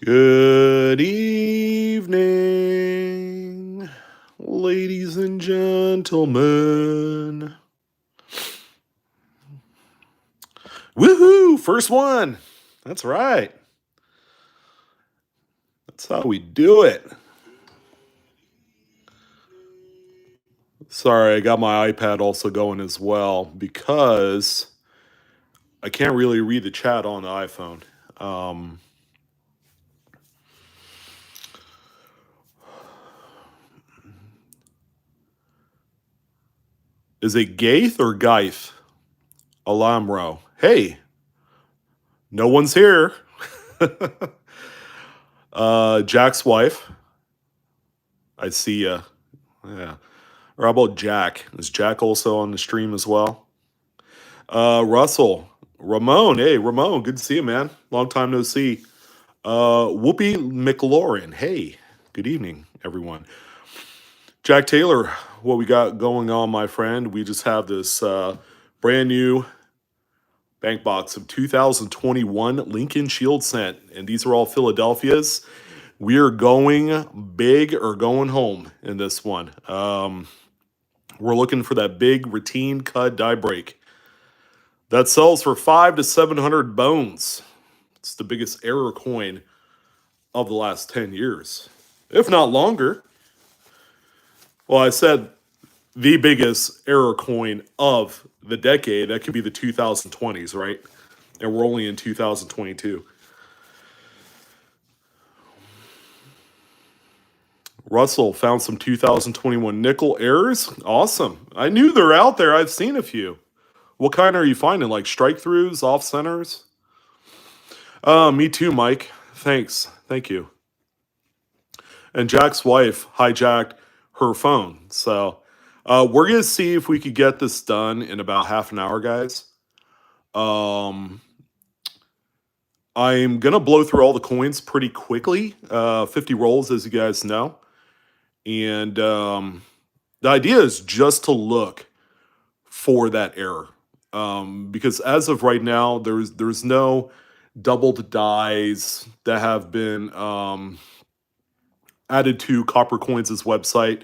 Good evening, ladies and gentlemen. Woohoo! First one. That's right. That's how we do it. Sorry, I got my iPad also going as well because I can't really read the chat on the iPhone. Um, is it Gaith or Geith? Alamro. Hey, no one's here. Jack's wife. I see ya. Yeah. Or how about Jack? Is Jack also on the stream as well? Russell. Ramon. Hey, Ramon. Good to see you, man. Long time no see. Whoopi McLaurin. Hey, good evening, everyone. Jack Taylor, what we got going on, my friend? We just have this brand new bank box of 2021 Lincoln Shield Scent, and these are all Philadelphia's. We are going big or going home in this one. We're looking for that big routine cut die break that sells for 500 to 700 bones. It's the biggest error coin of the last 10 years, if not longer. Well, I said the biggest error coin of the decade. That could be the 2020s, right? And we're only in 2022. Russell found some 2021 nickel errors. Awesome. I knew they're out there. I've seen a few. What kind are you finding? Like strike throughs, off centers? Me too, Mike. Thanks. Thank you. And Jack's wife hijacked her phone. So we're going to see if we could get this done in about half an hour, guys. I'm going to blow through all the coins pretty quickly. 50 rolls, as you guys know. And the idea is just to look for that error. Because as of right now, there's no doubled dies that have been added to Copper Coins' website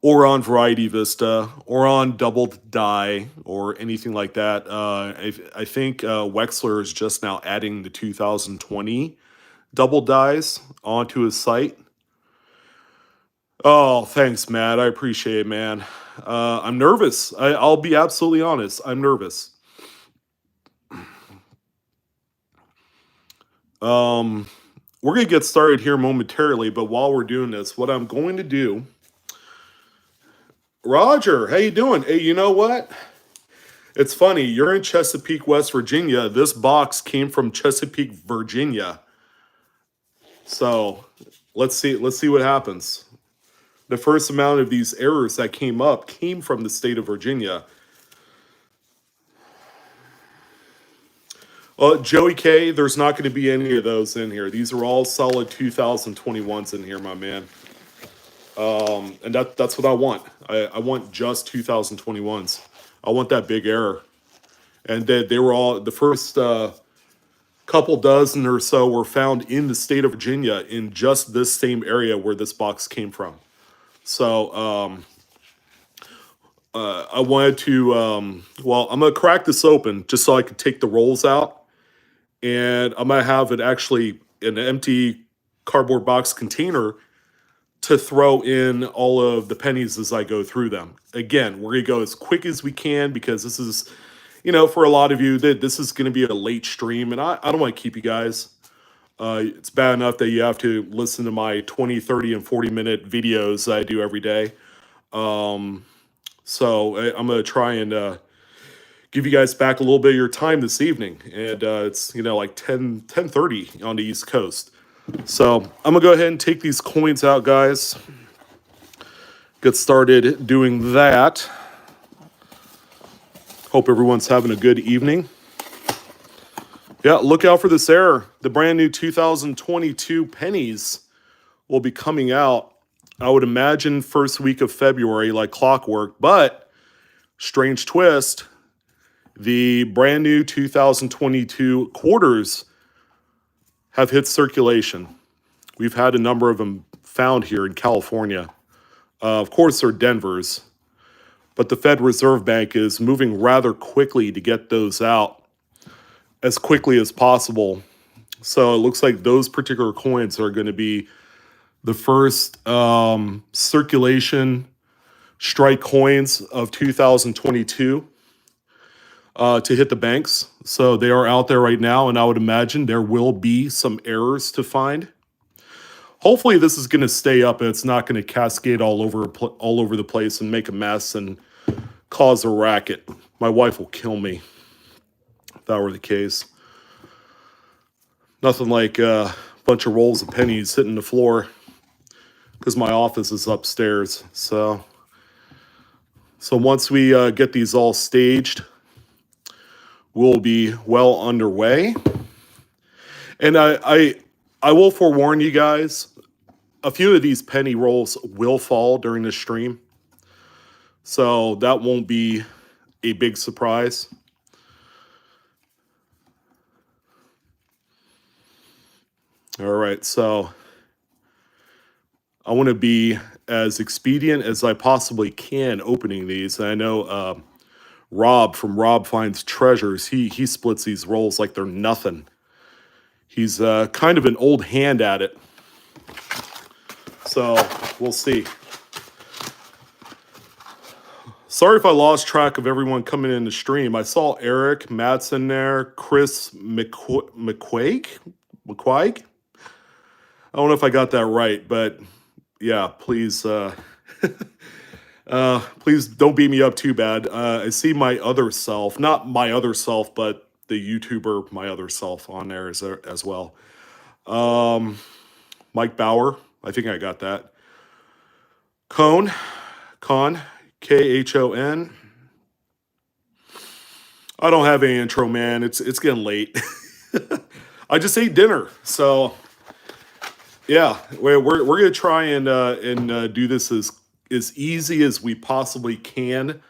or on Variety Vista or on doubled die or anything like that. I think Wexler is just now adding the 2020 double dies onto his site. Oh, thanks, Matt. I appreciate it, man. I'm nervous. I'll be absolutely honest. I'm nervous. We're going to get started here momentarily, but while we're doing this, what I'm going to do... Roger, how you doing? Hey, you know what? It's funny. You're in Chesapeake, West Virginia. This box came from Chesapeake, Virginia. So let's see what happens. The first amount of these errors that came up came from the state of Virginia. Joey K, there's not going to be any of those in here. These are all solid 2021s in here, my man. And that's what I want. I want just 2021s. I want that big error. And they were all, the first couple dozen or so were found in the state of Virginia in just this same area where this box came from. So I wanted to, well, I'm going to crack this open just so I could take the rolls out. And I'm going to have it actually in an empty cardboard box container to throw in all of the pennies as I go through them. Again, we're going to go as quick as we can because this is, you know, for a lot of you, this is going to be a late stream. And I don't want to keep you guys. It's bad enough that you have to listen to my 20, 30, and 40-minute videos that I do every day. So I'm going to try and give you guys back a little bit of your time this evening. And it's, you know, like 10:30 on the East Coast. So I'm going to go ahead and take these coins out, guys. Get started doing that. Hope everyone's having a good evening. Yeah, look out for this error. The brand new 2022 pennies will be coming out, I would imagine, first week of February, like clockwork. But, strange twist, the brand new 2022 quarters have hit circulation. We've had a number of them found here in California. Of course, they're Denver's, but the Fed Reserve Bank is moving rather quickly to get those out as quickly as possible. So it looks like those particular coins are going to be the first circulation strike coins of 2022 to hit the banks. So they are out there right now, and I would imagine there will be some errors to find. Hopefully, this is going to stay up and it's not going to cascade all over the place and make a mess and cause a racket. My wife will kill me if that were the case. Nothing like a bunch of rolls of pennies hitting the floor because my office is upstairs. So once we get these all staged, we'll be well underway. And I will forewarn you guys, a few of these penny rolls will fall during the stream. So that won't be a big surprise. All right, so I want to be as expedient as I possibly can opening these. And I know Rob from Rob Finds Treasures, he splits these rolls like they're nothing. He's kind of an old hand at it. So we'll see. Sorry if I lost track of everyone coming in the stream. I saw Eric Madsen there, Chris McQuaig. I don't know if I got that right, but yeah, please, please don't beat me up too bad. I see my other self, not my other self, but the YouTuber, my other self on there as well. Mike Bauer, I think I got that. Con, Khon. I don't have an intro, man. It's getting late. I just ate dinner, so yeah, we're gonna try and do this as easy as we possibly can,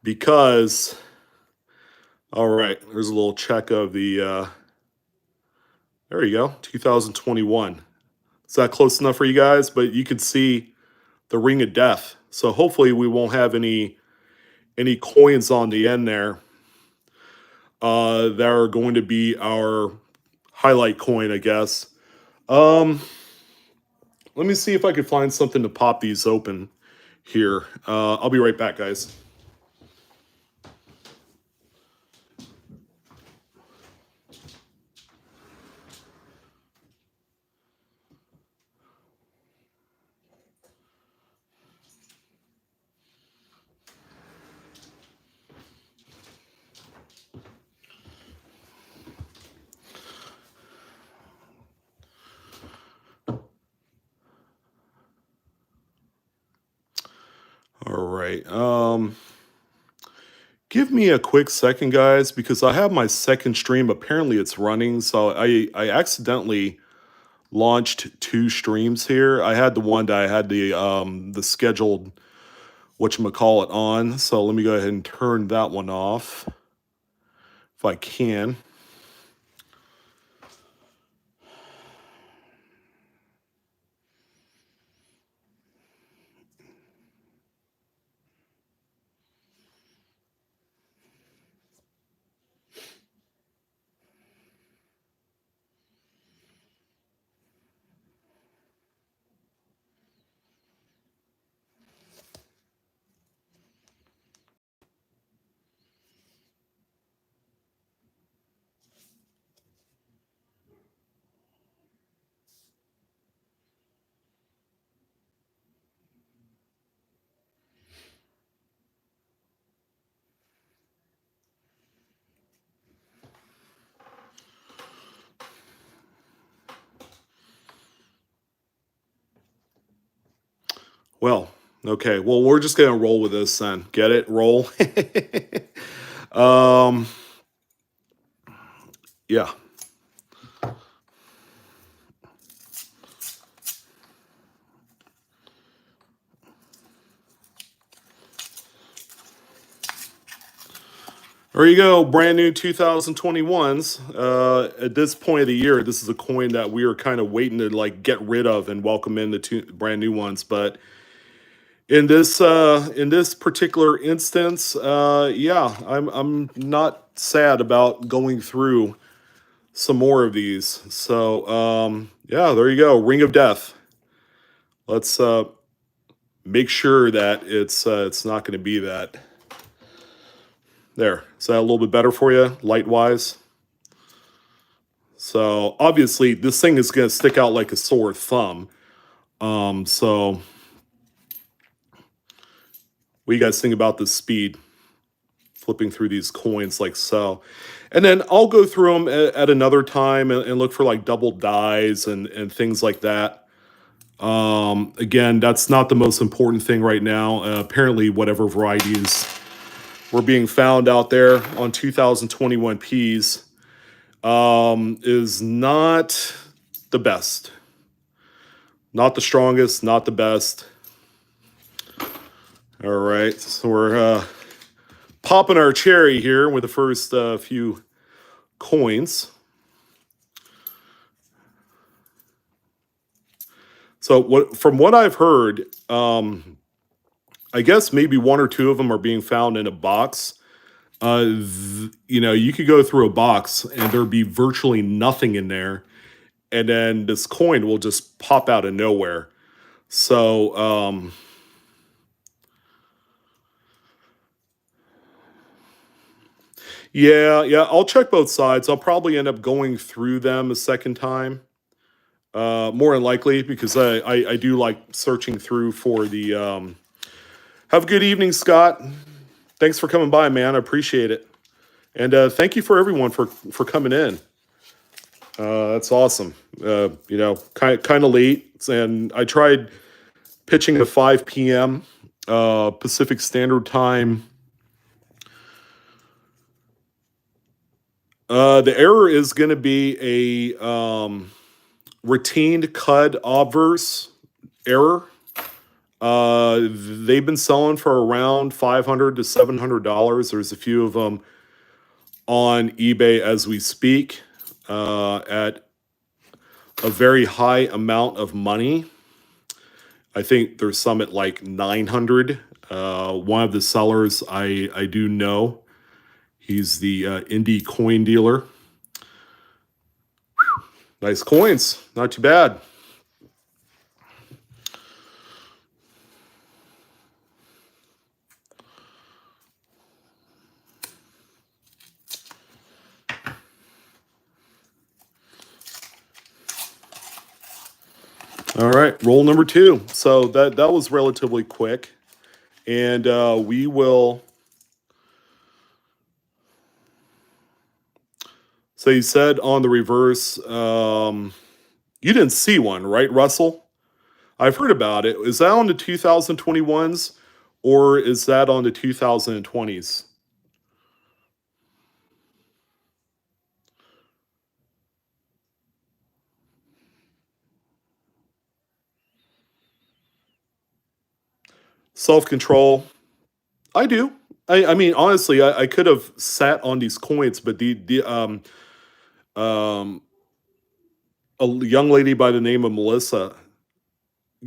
because all right, there's a little check of the there you go, 2021. Is that close enough for you guys? But you can see the ring of death. So hopefully we won't have any coins on the end there that are going to be our highlight coin, I guess. Let me see if I can find something to pop these open here. I'll be right back, guys. All right. Give me a quick second, guys, because I have my second stream. Apparently it's running. So I accidentally launched two streams here. I had the one that I had the scheduled whatchamacallit on. So let me go ahead and turn that one off if I can. Well, okay. Well, we're just gonna roll with this then. Get it? Roll. Yeah. All There you go, brand new 2021s. At this point of the year, this is a coin that we are kind of waiting to like get rid of and welcome in the two brand new ones. But in this particular instance, yeah, I'm not sad about going through some more of these. So yeah, there you go, Ring of Death. Let's make sure that it's not going to be that. There. Is that a little bit better for you, light wise? So obviously this thing is going to stick out like a sore thumb. So what do you guys think about the speed? Flipping through these coins like so. And then I'll go through them at another time and look for like double dies and things like that. Again, that's not the most important thing right now. Apparently, whatever varieties were being found out there on 2021 Ps is not the best. Not the strongest, not the best. All right, so we're popping our cherry here with the first few coins. So from what I've heard, I guess maybe one or two of them are being found in a box. You could go through a box and there'd be virtually nothing in there, and then this coin will just pop out of nowhere. So yeah, I'll check both sides. I'll probably end up going through them a second time. More than likely, because I do like searching through for the have a good evening, Scott. Thanks for coming by, man. I appreciate it. And thank you for everyone for coming in. That's awesome. Kind of late, and I tried pitching at 5 p.m. Pacific Standard Time. The error is going to be a retained CUD obverse error. They've been selling for around $500 to $700. There's a few of them on eBay as we speak at a very high amount of money. I think there's some at like 900. One of the sellers I do know. He's the indie coin dealer. Nice coins. Not too bad. All right, roll number 2. So that was relatively quick. And we will... So you said on the reverse, you didn't see one, right, Russell? I've heard about it. Is that on the 2021s or is that on the 2020s? Self-control. I do. I mean, honestly, I could have sat on these coins, but um, a young lady by the name of Melissa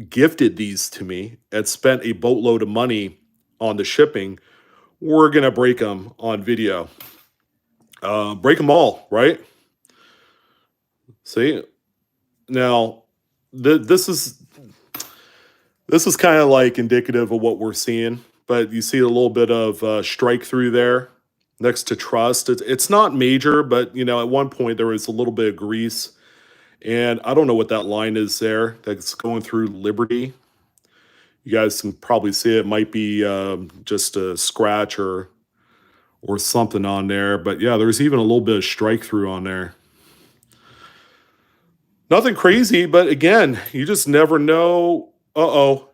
gifted these to me and spent a boatload of money on the shipping. We're gonna break them on video. Break them all, right? See, now this is kind of like indicative of what we're seeing, but you see a little bit of strike through there next to trust. It's not major, but at one point there was a little bit of grease, and I don't know what that line is there that's going through Liberty. You guys can probably see it might be just a scratch or something on there, but yeah, there's even a little bit of strike through on there. Nothing crazy, but again, you just never know. Uh-oh.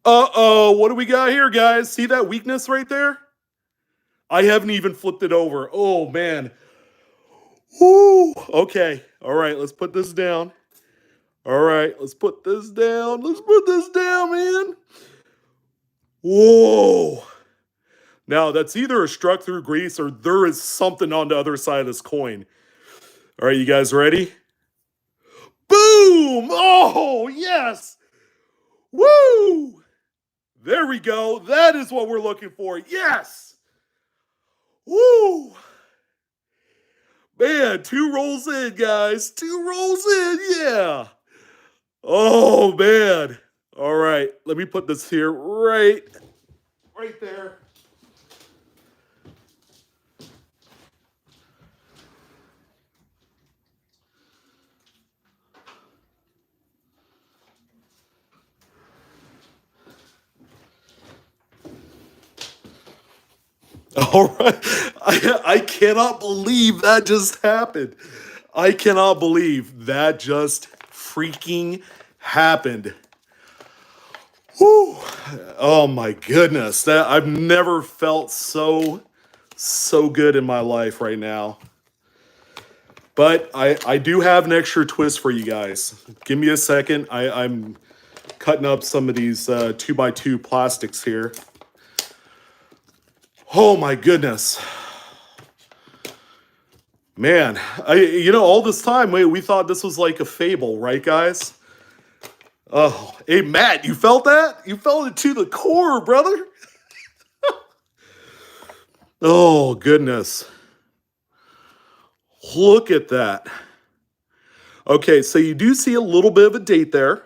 Uh-oh, what do we got here, guys? See that weakness right there? I haven't even flipped it over. Oh, man. Woo. Okay. All right, let's put this down. All right, let's put this down. Let's put this down, man. Whoa. Now, that's either a struck through grease or there is something on the other side of this coin. All right, you guys ready? Boom! Oh, yes! Woo! There we go. That is what we're looking for. Yes! Woo! Man, 2 rolls in, guys. 2 rolls in. Yeah. Oh, man. All right. Let me put this here right there. All right. I cannot believe that just happened. I cannot believe that just freaking happened. Whew. Oh my goodness. That I've never felt so good in my life right now. But I do have an extra twist for you guys. Give me a second. I'm cutting up some of these 2x2 plastics here. Oh my goodness. Man, all this time we thought this was like a fable, right, guys? Oh, hey, Matt, you felt that? You felt it to the core, brother. Oh, goodness. Look at that. Okay, so you do see a little bit of a date there.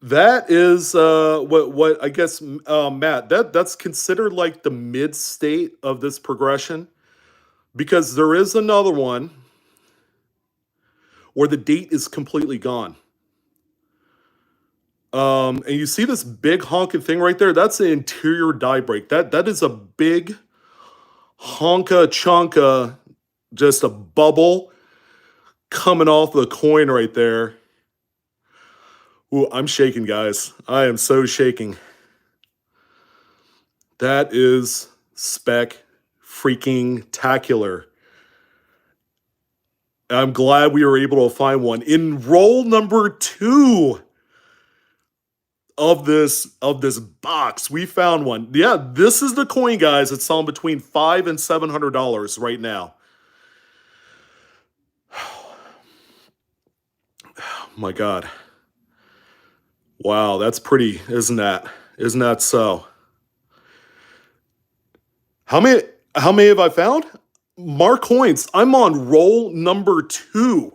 That is what I guess, Matt, that's considered like the mid state of this progression because there is another one where the date is completely gone. And you see this big honking thing right there? That's the interior die break. That is a big honka chonka, just a bubble coming off the coin right there. Ooh, I'm shaking, guys. I am so shaking. That is spec freaking tacular. I'm glad we were able to find one in roll number 2 of this box. We found one. Yeah, this is the coin, guys. It's selling between $500 and $700 right now. My God. Wow, that's pretty, isn't that? Isn't that so? How many have I found? More coins. I'm on roll number 2.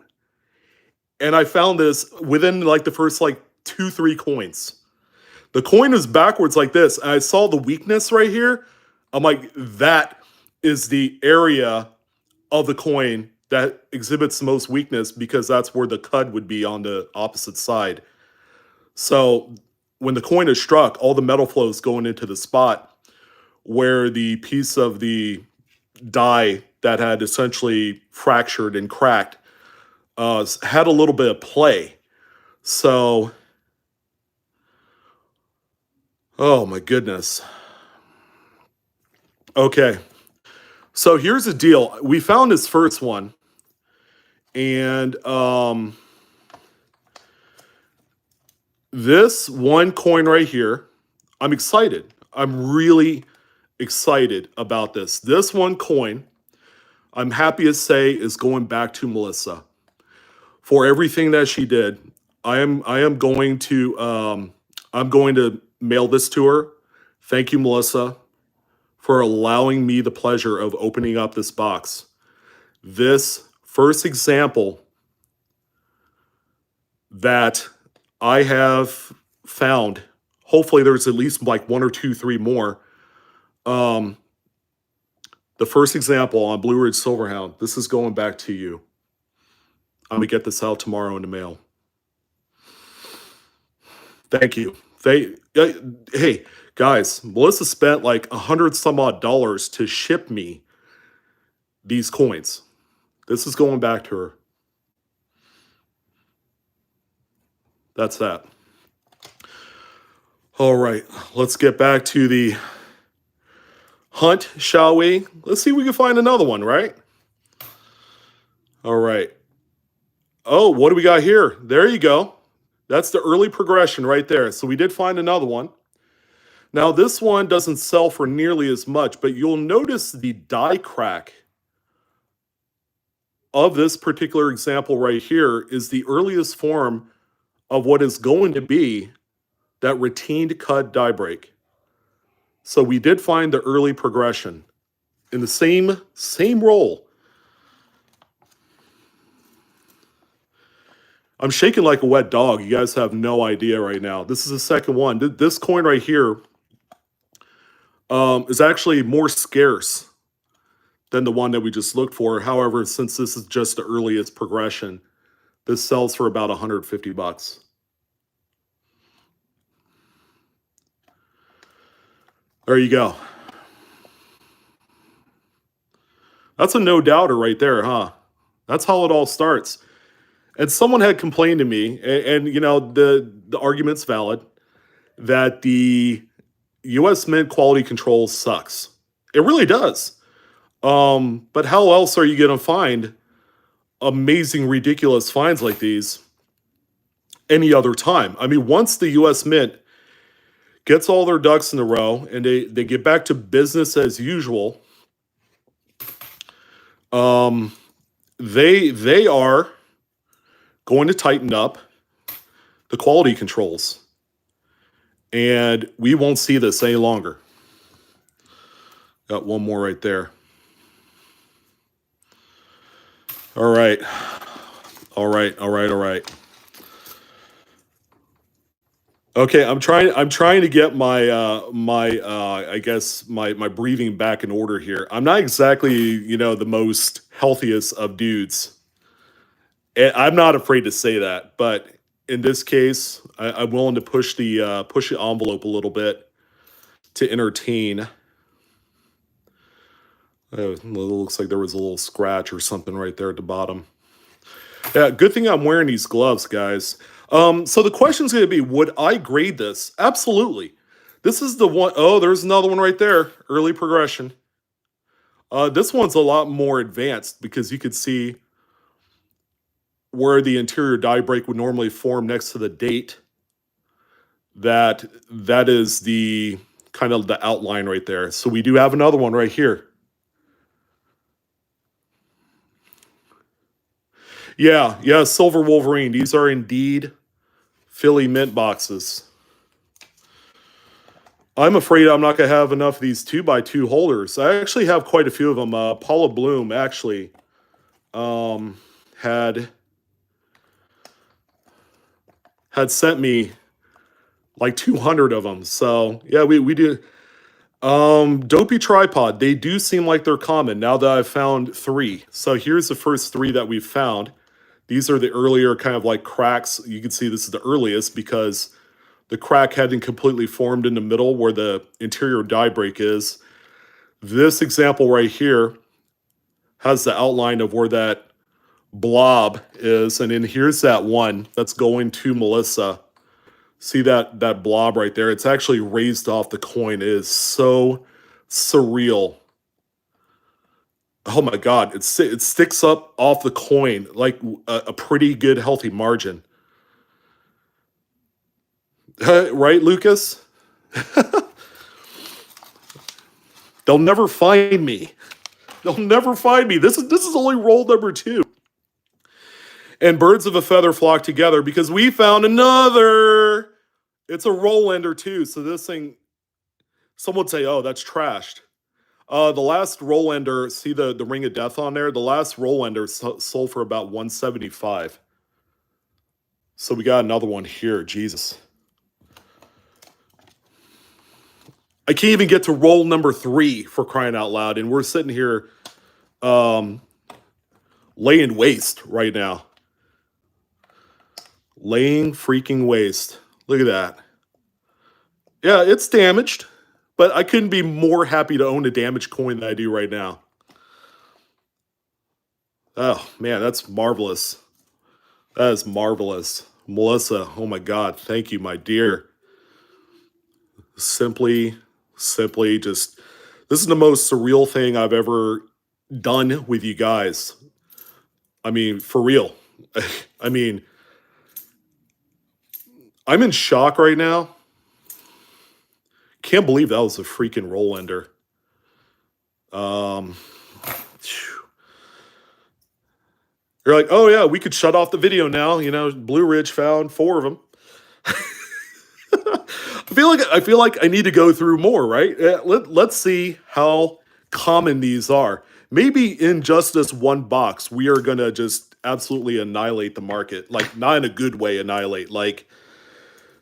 And I found this within like the first like 2-3 coins. The coin is backwards like this. And I saw the weakness right here. I'm like, that is the area of the coin that exhibits the most weakness because that's where the cud would be on the opposite side. So when the coin is struck, all the metal flow is going into the spot where the piece of the die that had essentially fractured and cracked had a little bit of play. So, oh my goodness. Okay. So here's the deal. We found this first one, and this one coin right here, I'm excited. I'm really excited about this. This one coin, I'm happy to say, is going back to Melissa for everything that she did. I am going to I'm going to mail this to her. Thank you, Melissa, for allowing me the pleasure of opening up this box. This first example that I have found, hopefully there's at least like 1 or 2, 3 more. The first example on Blue Ridge Silverhound, this is going back to you. I'm gonna get this out tomorrow in the mail. Thank you. Hey guys, Melissa spent like $100 some odd to ship me these coins. This is going back to her. That's that. All right, let's get back to the hunt, shall we? Let's see if we can find another one, right? All right. Oh, what do we got here? There you go. That's the early progression right there. So we did find another one. Now, this one doesn't sell for nearly as much, but you'll notice the die crack of this particular example right here is the earliest form of what is going to be that retained cut die break. So we did find the early progression in the same roll. I'm shaking like a wet dog. You guys have no idea right now. This is the second one. This coin right here is actually more scarce than the one that we just looked for. However, since this is just the earliest progression, this sells for about 150 bucks. There you go. That's a no doubter right there, huh? That's how it all starts. And someone had complained to me, and you know, the argument's valid, that the US Mint quality control sucks. It really does. But how else are you gonna find amazing, ridiculous finds like these any other time? I mean, once the US Mint gets all their ducks in a row and they get back to business as usual, they are going to tighten up the quality controls. And we won't see this any longer. Got one more right there. All right. All right. All right. All right. Okay, I'm trying to get my I guess my breathing back in order here. I'm not exactly, you know, the most healthiest of dudes. And I'm not afraid to say that, but in this case, I'm willing to push the envelope a little bit to entertain. It looks like there was a little scratch or something right there at the bottom. Yeah, good thing I'm wearing these gloves, guys. So the question's going to be, would I grade this? Absolutely. This is the one. Oh, there's another one right there. Early progression. This one's a lot more advanced because you could see where the interior die break would normally form next to the date. That is the kind of the outline right there. So we do have another one right here. Yeah, Silver Wolverine. These are indeed Philly Mint boxes. I'm afraid I'm not going to have enough of these 2x2 holders. I actually have quite a few of them. Paula Bloom actually had sent me like 200 of them. So yeah, we do. Dopey Tripod. They do seem like they're common now that I've found 3. So here's the first 3 that we've found. These are the earlier kind of like cracks. You can see this is the earliest because the crack hadn't completely formed in the middle where the interior die break is. This example right here has the outline of where that blob is. And then here's that one that's going to Melissa. See that blob right there? It's actually raised off the coin. It is so surreal. Oh my God, it sticks up off the coin like a pretty good, healthy margin. Right, Lucas? They'll never find me. They'll never find me. This is only roll number 2. And birds of a feather flock together because we found another. It's a roll ender too. So this thing, some would say, oh, that's trashed. The last roll ender, see the ring of death on there? The last roll ender sold for about 175. So we got another one here. Jesus. I can't even get to roll number 3 for crying out loud. And we're sitting here laying waste right now. Laying freaking waste. Look at that. Yeah, it's damaged. But I couldn't be more happy to own a damaged coin than I do right now. Oh, man, that's marvelous. That is marvelous. Melissa, oh my God, thank you, my dear. Simply just, this is the most surreal thing I've ever done with you guys. I mean, for real. I mean, I'm in shock right now. Can't believe that was a freaking roll ender. Um, you're like, oh yeah, we could shut off the video now. You know, Blue Ridge found 4 of them. I feel like I need to go through more, right? Let's see how common these are. Maybe in just this one box, we are gonna just absolutely annihilate the market. Like, not in a good way, annihilate. Like,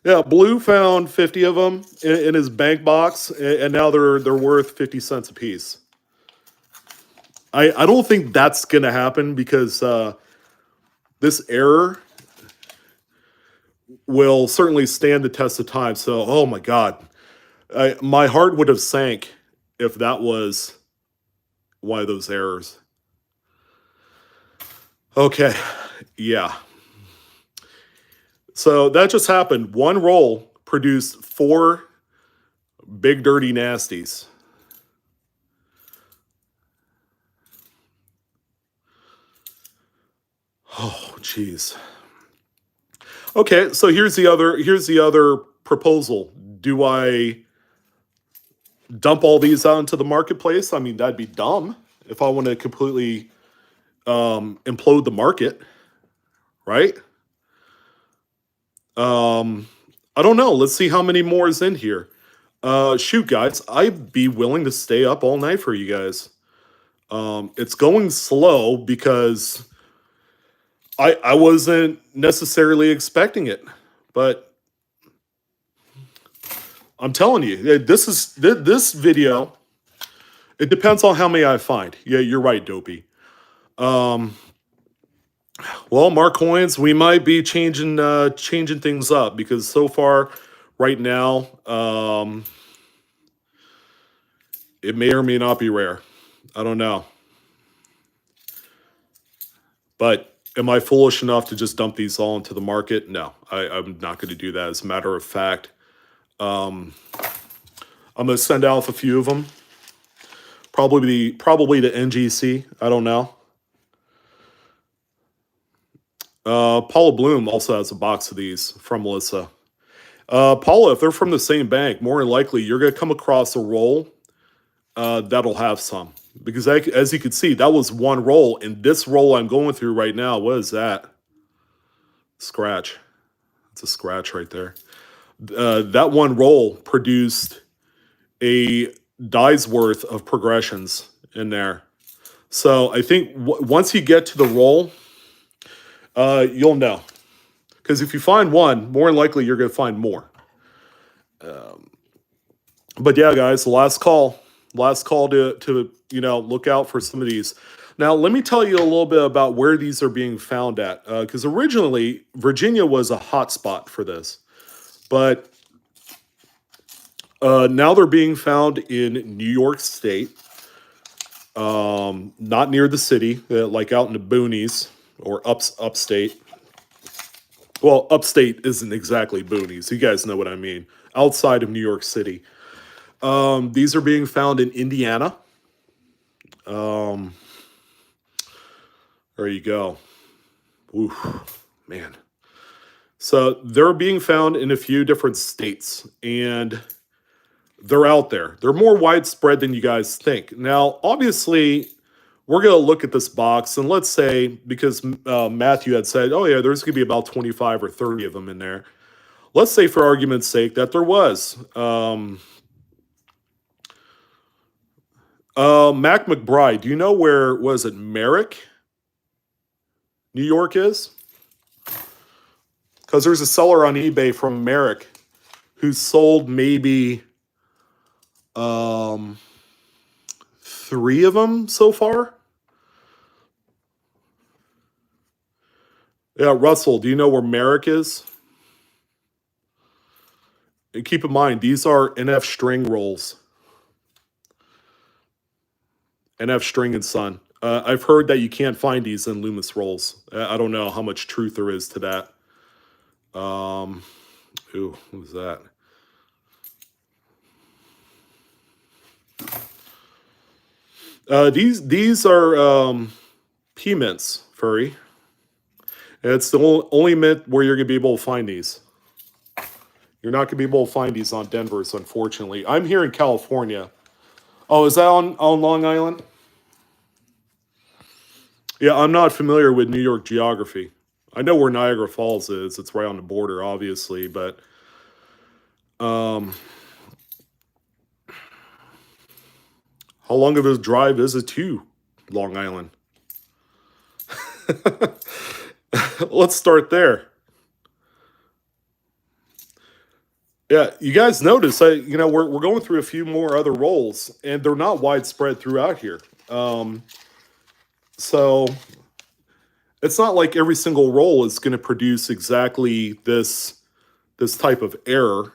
yeah, Blue found 50 of them in his bank box, and now they're worth 50 cents a piece. I don't think that's gonna happen because this error will certainly stand the test of time. So, oh my God, my heart would have sank if that was one of those errors. Okay, yeah. So that just happened. One roll produced 4 big dirty nasties. Oh, jeez. Okay, so here's the other proposal. Do I dump all these out into the marketplace? I mean, that'd be dumb if I want to completely implode the market, right? I don't know. Let's see how many more is in here. Shoot, guys, I'd be willing to stay up all night for you guys. It's going slow because I wasn't necessarily expecting it, but I'm telling you, this video. It depends on how many I find. Yeah, you're right, Dopey. Well, Mark Coins, we might be changing things up because so far, right now, it may or may not be rare. I don't know. But am I foolish enough to just dump these all into the market? No, I'm not going to do that. As a matter of fact, I'm going to send out a few of them. Probably the NGC. I don't know. Paula Bloom also has a box of these from Melissa. Paula, if they're from the same bank, more than likely you're going to come across a roll that'll have some. Because as you can see, that was one roll. And this roll I'm going through right now, what is that? Scratch. It's a scratch right there. That one roll produced a die's worth of progressions in there. So I think once you get to the roll, you'll know. Because if you find one, more than likely you're going to find more. But yeah, guys, last call to look out for some of these. Now, let me tell you a little bit about where these are being found at. Because originally, Virginia was a hot spot for this. But now they're being found in New York State. Not near the city, like out in the boonies or upstate. Well, upstate isn't exactly boonies. You guys know what I mean. Outside of New York City. These are being found in Indiana. There you go. Oof, man. So they're being found in a few different states, and they're out there. They're more widespread than you guys think. Now, obviously, we're going to look at this box, and let's say, because Matthew had said, oh yeah, there's going to be about 25 or 30 of them in there. Let's say, for argument's sake, that there was. Mac McBride, do you know where, was it Merrick, New York is? Because there's a seller on eBay from Merrick who sold maybe 3 of them so far. Yeah, Russell, do you know where Merrick is? And keep in mind, these are NF string rolls. NF string and Son. I've heard that you can't find these in Loomis rolls. I don't know how much truth there is to that. Ooh, what was that? These are P-mints, Furry. And it's the only mint where you're going to be able to find these. You're not going to be able to find these on Denver's, unfortunately. I'm here in California. Oh, is that on Long Island? Yeah, I'm not familiar with New York geography. I know where Niagara Falls is. It's right on the border, obviously, but um, how long of a drive is it to Long Island? Let's start there. Yeah, you guys notice, we're going through a few more other roles, and they're not widespread throughout here. Um, so it's not like every single role is going to produce exactly this type of error.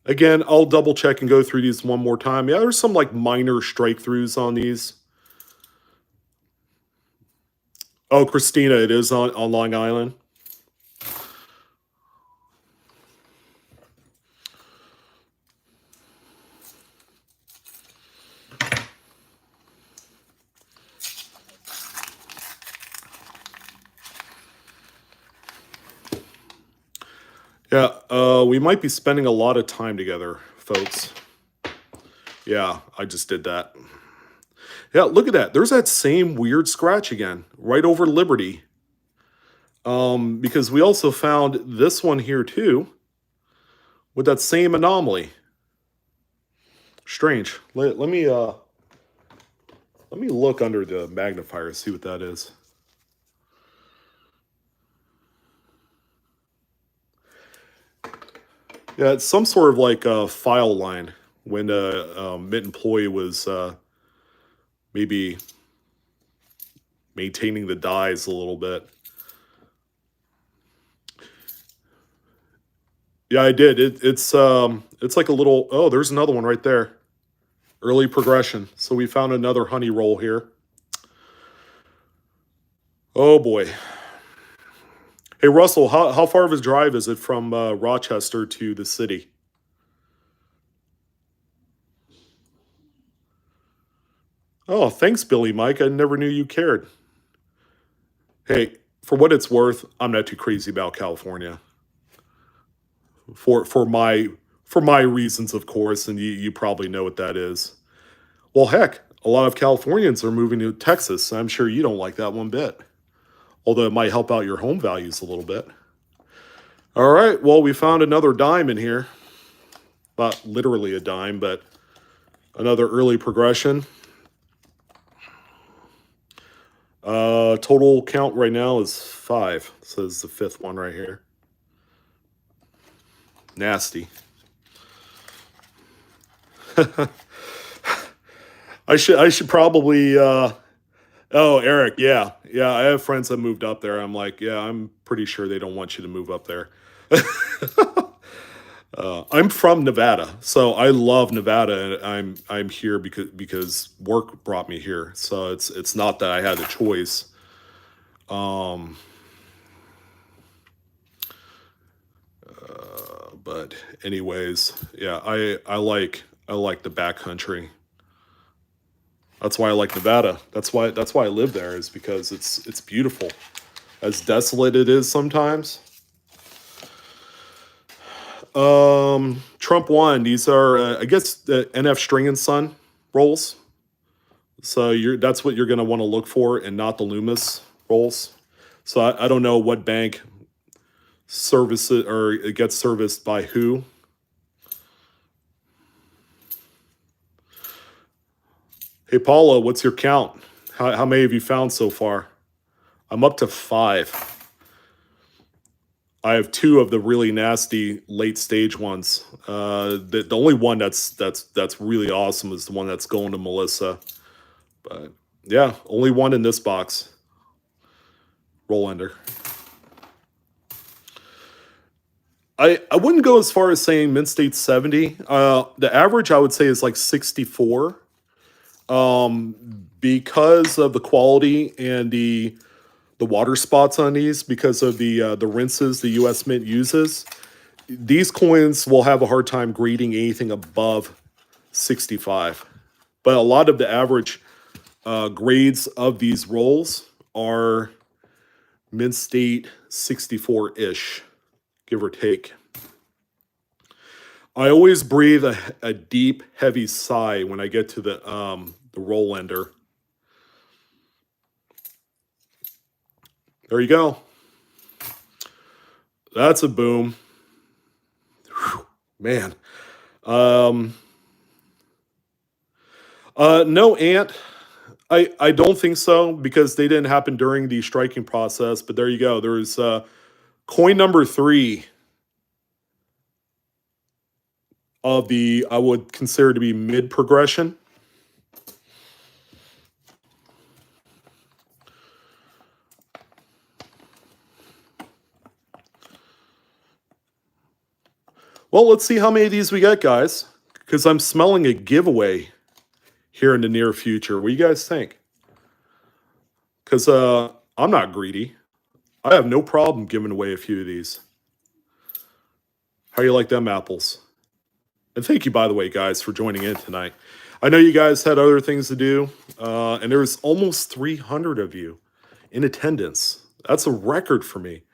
Again, I'll double check and go through these one more time. Yeah, there's some like minor strike throughs on these. Oh, Christina, it is on Long Island. Yeah, we might be spending a lot of time together, folks. Yeah, I just did that. Yeah, look at that. There's that same weird scratch again, right over Liberty. Because we also found this one here too, with that same anomaly. Strange. Let me look under the magnifier, see what that is. Yeah, it's some sort of like a file line when a Mint employee was maybe maintaining the dies a little bit. Yeah, I did. It's like a little. Oh, there's another one right there. Early progression. So we found another honey roll here. Oh boy. Hey Russell, how far of a drive is it from Rochester to the city? Oh, thanks, Billy Mike. I never knew you cared. Hey, for what it's worth, I'm not too crazy about California. For my reasons, of course, and you probably know what that is. Well, heck, a lot of Californians are moving to Texas. I'm sure you don't like that one bit. Although it might help out your home values a little bit. All right, well, we found another dime in here. Not literally a dime, but another early progression. Total count right now is 5. Says the 5th one right here. Nasty. I should probably oh, Eric, yeah. Yeah, I have friends that moved up there. I'm like, yeah, I'm pretty sure they don't want you to move up there. I'm from Nevada, so I love Nevada, and I'm here because work brought me here. So it's not that I had a choice. Um, but anyways, yeah, I like the backcountry. That's why I like Nevada. That's why I live there, is because it's beautiful. As desolate it is sometimes. Trump won. These are, I guess, the NF String and Son rolls. So that's what you're going to want to look for, and not the Loomis rolls. So I don't know what bank services or it gets serviced by who. Hey Paula, what's your count? How many have you found so far? I'm up to 5. I have 2 of the really nasty late stage ones. The only one that's really awesome is the one that's going to Melissa. But yeah, only one in this box. Roll ender. I wouldn't go as far as saying Mint State 70. The average I would say is like 64. Because of the quality and the water spots on these, because of the rinses the U.S. Mint uses, these coins will have a hard time grading anything above 65. But a lot of the average grades of these rolls are mint state 64-ish, give or take. I always breathe a deep, heavy sigh when I get to the roll ender. There you go. That's a boom. Whew, man. No, Ant. I don't think so because they didn't happen during the striking process. But there you go. There's coin number 3 of the I would consider to be mid progression. Well, let's see how many of these we get, guys, because I'm smelling a giveaway here in the near future. What do you guys think? Because I'm not greedy. I have no problem giving away a few of these. How you like them apples? And thank you, by the way, guys, for joining in tonight. I know you guys had other things to do, and there's almost 300 of you in attendance. That's a record for me.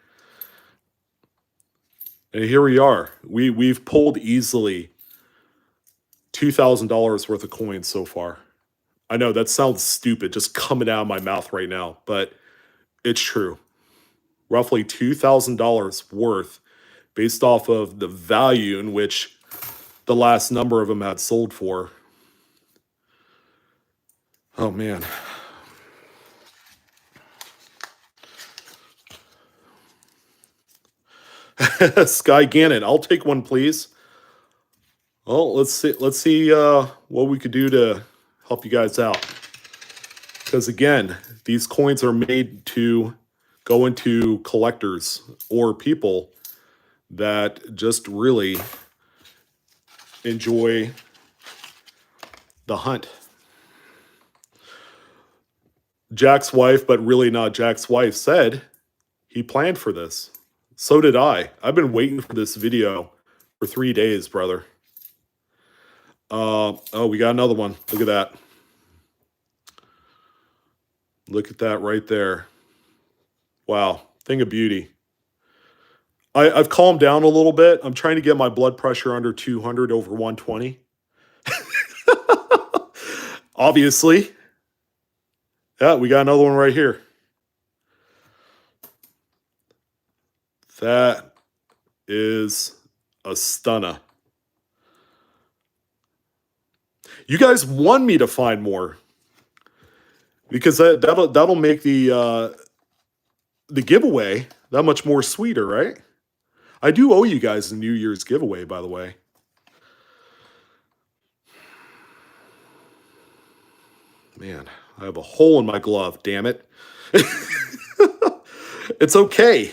And here we are. We've pulled easily $2,000 worth of coins so far. I know that sounds stupid just coming out of my mouth right now, but it's true. Roughly $2,000 worth based off of the value in which the last number of them had sold for. Oh, man. Sky Gannon, I'll take one, please. Well, let's see what we could do to help you guys out. Because again, these coins are made to go into collectors or people that just really enjoy the hunt. Jack's wife, but really not Jack's wife, said he planned for this. So did I. I've been waiting for this video for 3 days, brother. Oh, we got another one. Look at that. Look at that right there. Wow. Thing of beauty. I've calmed down a little bit. I'm trying to get my blood pressure under 200 over 120. Obviously. Yeah, we got another one right here. That is a stunner. You guys want me to find more because that'll make the giveaway that much more sweeter, right? I do owe you guys a New Year's giveaway, by the way. Man, I have a hole in my glove, damn it. It's okay.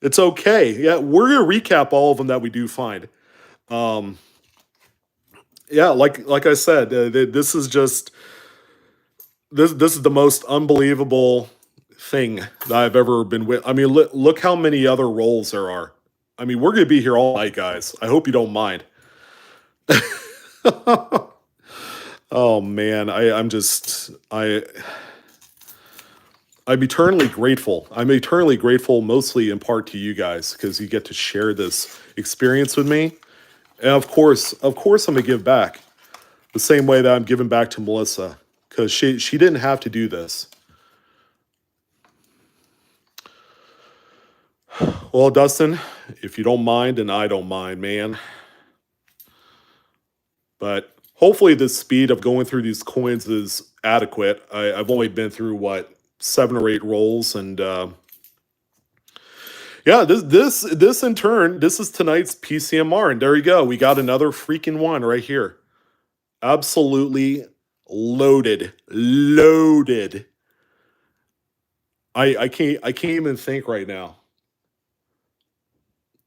It's okay. Yeah, we're going to recap all of them that we do find. Yeah, like I said, this is just this is the most unbelievable thing that I've ever been with. I mean, look how many other rolls there are. I mean, we're going to be here all night, guys. I hope you don't mind. Oh man, I'm eternally grateful. I'm eternally grateful, mostly in part to you guys, because you get to share this experience with me. And of course, I'm gonna give back the same way that I'm giving back to Melissa, because she didn't have to do this. Well, Dustin, if you don't mind, and I don't mind, man. But hopefully the speed of going through these coins is adequate. I've only been through, what, 7 or 8 rolls, and yeah, this in turn, this is tonight's PCMR, and there you go. We got another freaking one right here. Absolutely loaded. Loaded. I can't even think right now.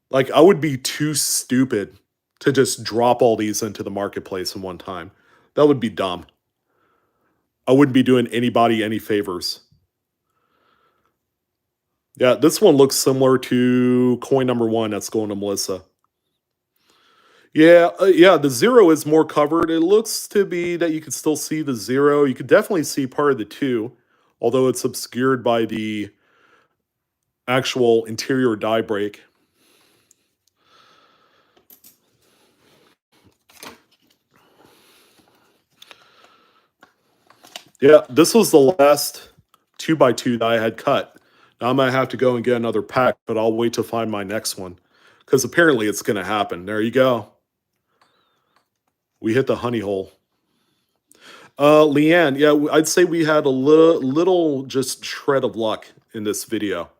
Like, I would be too stupid to just drop all these into the marketplace in one time. That would be dumb. I wouldn't be doing anybody any favors. Yeah, this one looks similar to coin number 1 that's going to Melissa. Yeah, yeah, the 0 is more covered. It looks to be that you can still see the 0. You could definitely see part of the 2. although it's obscured by the actual interior die break. Yeah, this was the last 2x2 that I had cut. Now I might have to go and get another pack, but I'll wait to find my next one. Because apparently it's going to happen. There you go. We hit the honey hole. Leanne, yeah, I'd say we had a little just shred of luck in this video.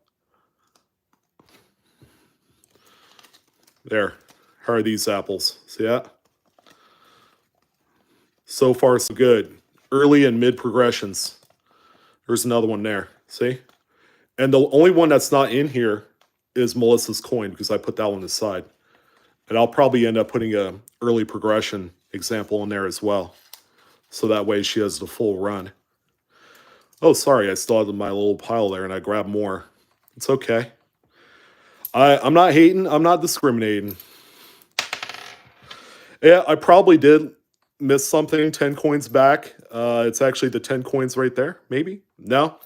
There. How are these apples? See that? So far, so good. Early and mid progressions. There's another one there. See? And the only one that's not in here is Melissa's coin because I put that one aside. And I'll probably end up putting a early progression example in there as well. So that way she has the full run. Oh, sorry, I still have my little pile there and I grabbed more. It's okay. I'm not hating. I'm not discriminating. Yeah, I probably did miss something 10 coins back. It's actually the 10 coins right there. Maybe? No?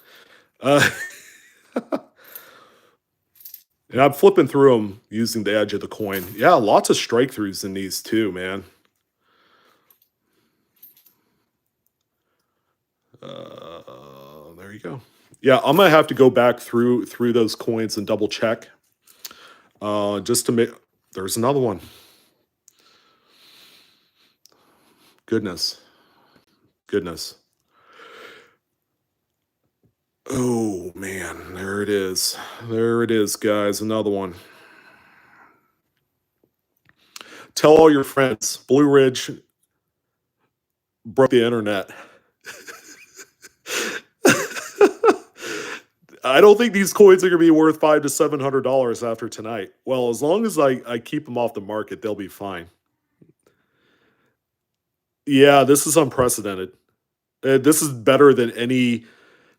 Uh, and I'm flipping through them using the edge of the coin. Yeah, lots of strike throughs in these too, man. There you go. Yeah, I'm gonna have to go back through those coins and double check. Just to make. There's another one. Goodness. Oh man, there it is. There it is, guys. Another one. Tell all your friends. Blue Ridge broke the internet. I don't think these coins are gonna be worth $500 to $700 after tonight. Well, as long as I keep them off the market, they'll be fine. Yeah, this is unprecedented. This is better than any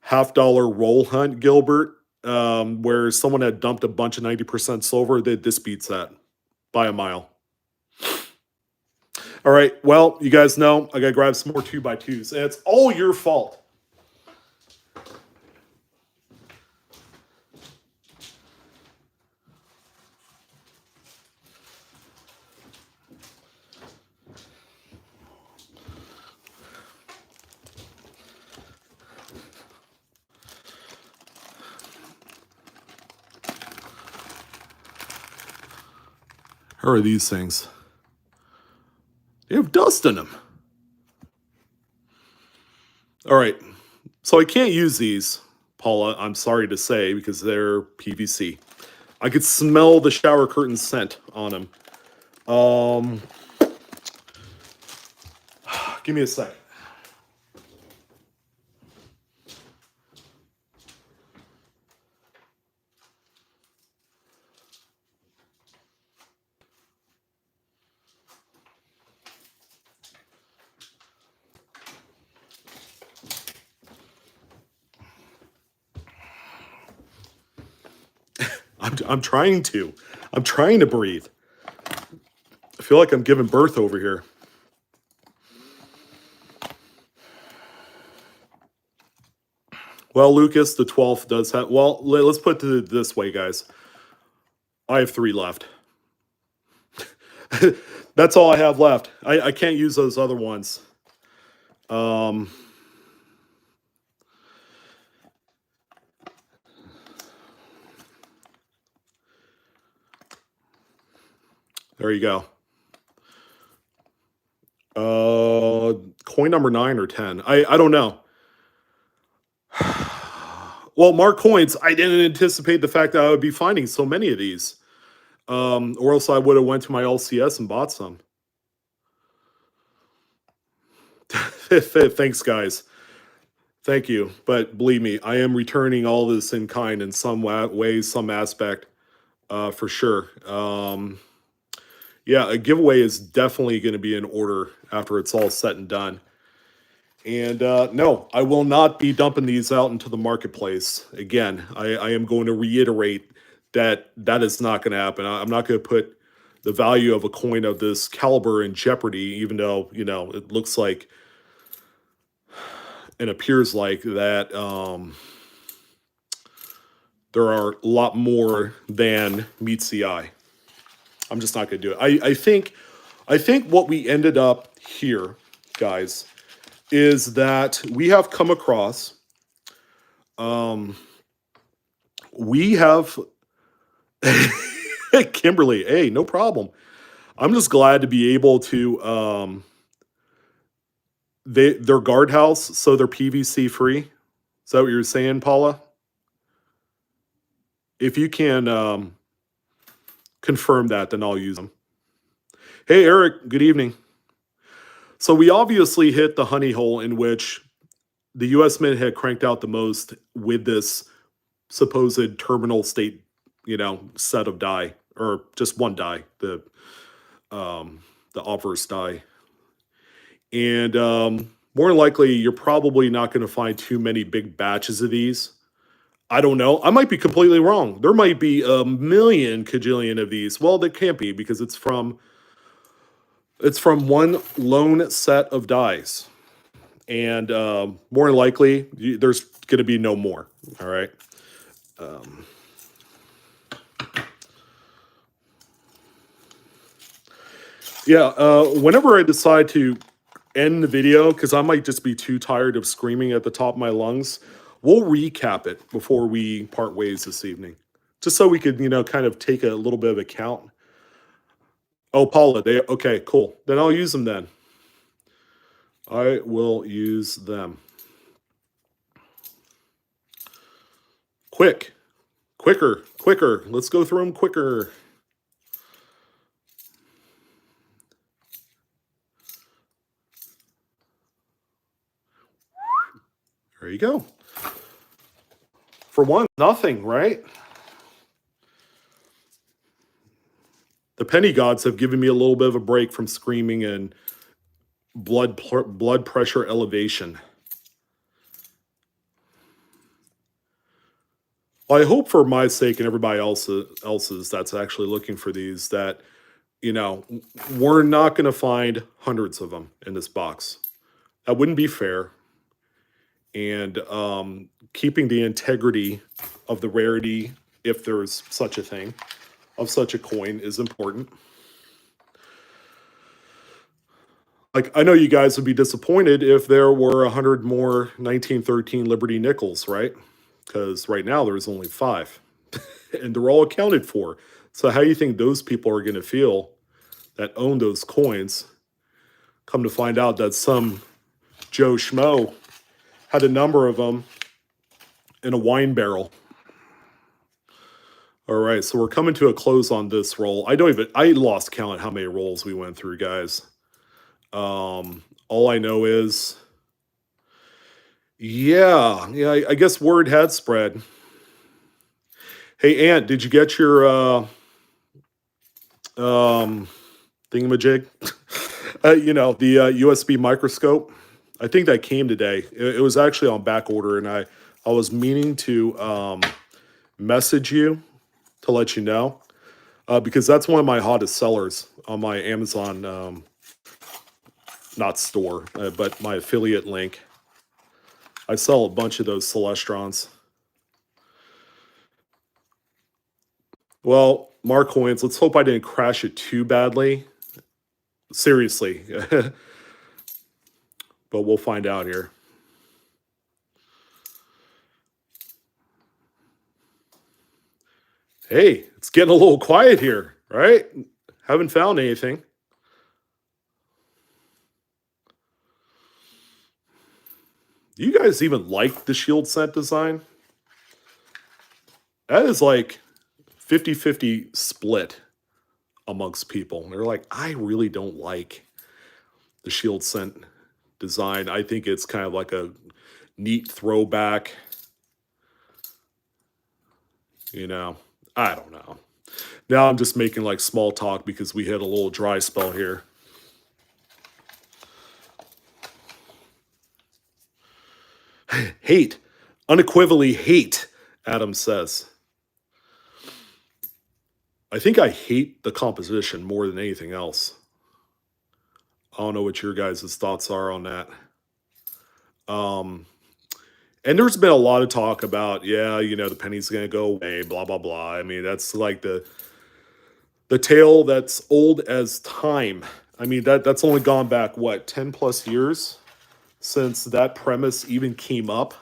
half-dollar roll hunt, Gilbert, where someone had dumped a bunch of 90% silver. This beats that by a mile. All right, well, you guys know I gotta grab some more 2x2s, and it's all your fault. How are these things? They have dust in them. All right. So I can't use these, Paula, I'm sorry to say, because they're PVC. I could smell the shower curtain scent on them. Give me a second. I'm trying to. I'm trying to breathe. I feel like I'm giving birth over here. Well, Lucas, the 12th does have... Well, let's put it this way, guys. I have 3 left. That's all I have left. I can't use those other ones. There you go. Coin number 9 or 10. I don't know. Well, Mark Coins, I didn't anticipate the fact that I would be finding so many of these. Or else I would have went to my LCS and bought some. Thanks, guys. Thank you. But believe me, I am returning all this in kind in some way, some aspect, for sure. Yeah, a giveaway is definitely going to be in order after it's all said and done. And no, I will not be dumping these out into the marketplace. Again, I am going to reiterate that that is not going to happen. I'm not going to put the value of a coin of this caliber in jeopardy, even though, you know, it looks like and appears like that there are a lot more than meets the eye. I'm just not going to do it. I think what we ended up here, guys, is that we have come across. We have Kimberly. Hey, no problem. I'm just glad to be able to. They're guardhouse, so they're PVC free. Is that what you're saying, Paula? If you can confirm that, then I'll use them. Hey, Eric. Good evening. So we obviously hit the honey hole in which the U.S. Mint had cranked out the most with this supposed terminal state, set of die, or just one die, the obverse die. And more than likely, you're probably not going to find too many big batches of these. I don't know. I might be completely wrong. There might be a million cajillion of these. Well, there can't be because it's from one lone set of dies. And more than likely, there's going to be no more. All right. Whenever I decide to end the video, because I might just be too tired of screaming at the top of my lungs, we'll recap it before we part ways this evening. Just so we could, kind of take a little bit of a count. Oh, Paula, okay, cool. Then I'll use them then. I will use them. Quicker. Let's go through them quicker. There you go. For one, nothing, right? The penny gods have given me a little bit of a break from screaming and blood pressure elevation. Well, I hope for my sake and everybody else's that's actually looking for these that, we're not going to find hundreds of them in this box. That wouldn't be fair. And keeping the integrity of the rarity, if there's such a thing, of such a coin is important. Like, I know you guys would be disappointed if there were 100 more 1913 Liberty nickels, right? Because right now there's only 5. And they're all accounted for. So how do you think those people are going to feel that own those coins? Come to find out that some Joe Schmo had a number of them in a wine barrel. All right, so we're coming to a close on this roll. I lost count how many rolls we went through, guys. All I know is, I guess word had spread. Hey, Ant, did you get your thingamajig? The USB microscope. I think that came today. It was actually on back order, and I was meaning to message you to let you know because that's one of my hottest sellers on my Amazon, not store, but my affiliate link. I sell a bunch of those Celestrons. Well, Mark Coins, let's hope I didn't crash it too badly. Seriously. But we'll find out here. Hey, it's getting a little quiet here, right? Haven't found anything. Do you guys even like the shield scent design? That is like 50-50 split amongst people. They're like, I really don't like the shield scent design. I think it's kind of like a neat throwback. I don't know. Now I'm just making like small talk because we hit a little dry spell here. Hate. Unequivocally hate, Adam says. I think I hate the composition more than anything else. I don't know what your guys' thoughts are on that. Um, and there's been a lot of talk about, yeah, the penny's going to go away, blah blah blah. I mean, that's like the tale that's old as time. I mean, that's only gone back what 10 plus years since that premise even came up.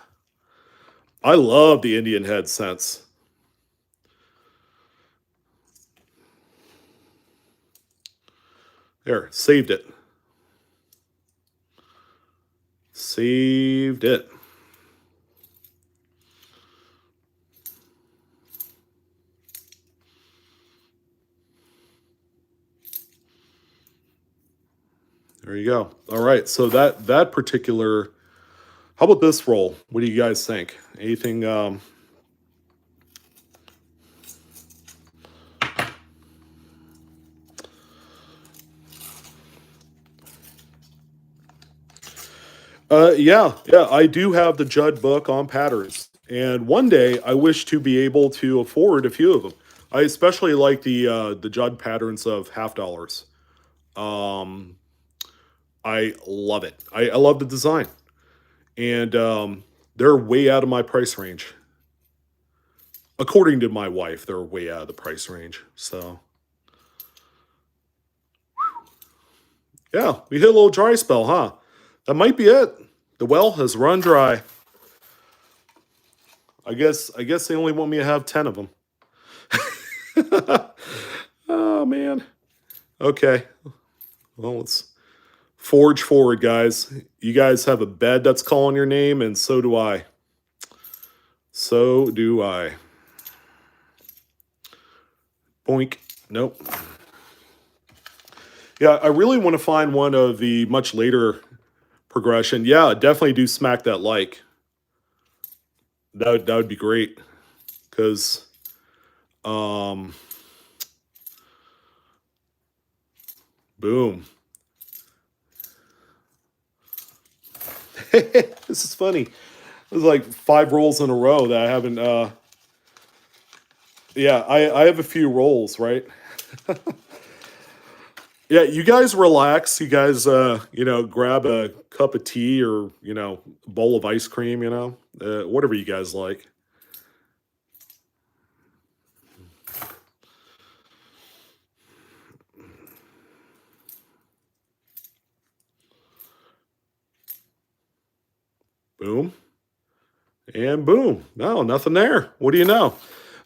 I love the Indian head sense. There, saved it. Saved it. There you go. All right. So that particular, how about this roll? What do you guys think? Anything yeah, I do have the Judd book on patterns. And one day I wish to be able to afford a few of them. I especially like the Judd patterns of half dollars. Um I love it. I love the design. And they're way out of my price range. According to my wife, they're way out of the price range. So yeah, we hit a little dry spell, huh? That might be it. The well has run dry. I guess they only want me to have 10 of them. Oh man. Okay. Well, let's forge forward, guys. You guys have a bed that's calling your name, and so do I. So do I. Boink. Nope. Yeah, I really want to find one of the much later progression. Yeah, definitely do smack that like. That would be great. Because um boom. This is funny. There's like 5 rolls in a row that I haven't yeah, I have a few rolls, right? Yeah, you guys relax. You guys grab a cup of tea or, a bowl of ice cream, whatever you guys like. Boom. And boom. No, nothing there. What do you know?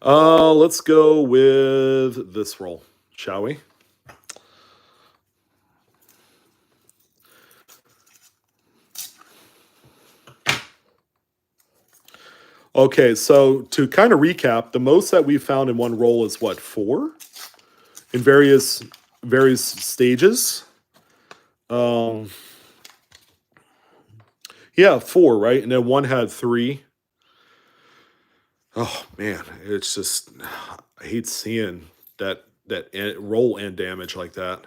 Let's go with this roll, shall we? Okay, so to kind of recap, the most that we found in one roll is what, 4? In various stages. Um yeah, 4, right? And then one had 3. Oh man, it's just I hate seeing that roll and damage like that.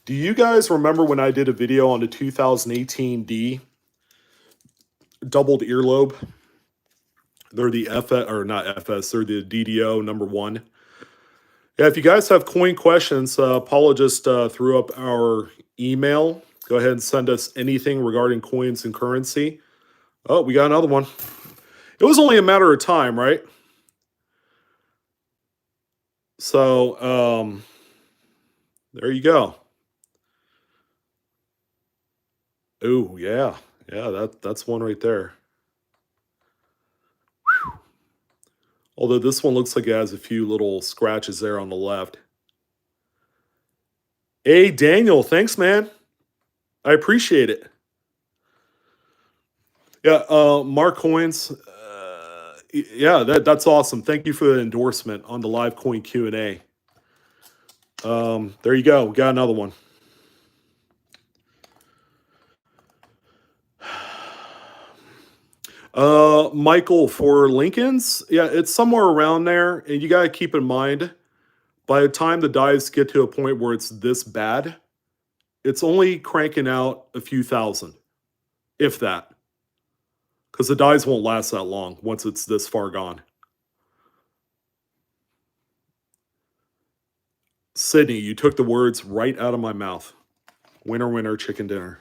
Do you guys remember when I did a video on the 2018 D doubled earlobe? They're the FS or not FS, they're the DDO number 1. Yeah, if you guys have coin questions, Paula just threw up our email. Go ahead and send us anything regarding coins and currency. Oh, we got another one. It was only a matter of time, right? So, there you go. Oh, yeah. Yeah, that's one right there. Although this one looks like it has a few little scratches there on the left. Hey, Daniel, thanks, man. I appreciate it. Yeah, Mark Coins. Yeah, that's awesome. Thank you for the endorsement on the live coin Q&A. There you go. We got another one. Michael, for Lincoln's, yeah, it's somewhere around there, and you gotta keep in mind, by the time the dives get to a point where it's this bad, it's only cranking out a few thousand, if that. because the dies won't last that long once it's this far gone. Sydney, you took the words right out of my mouth. Winner, winner, chicken dinner.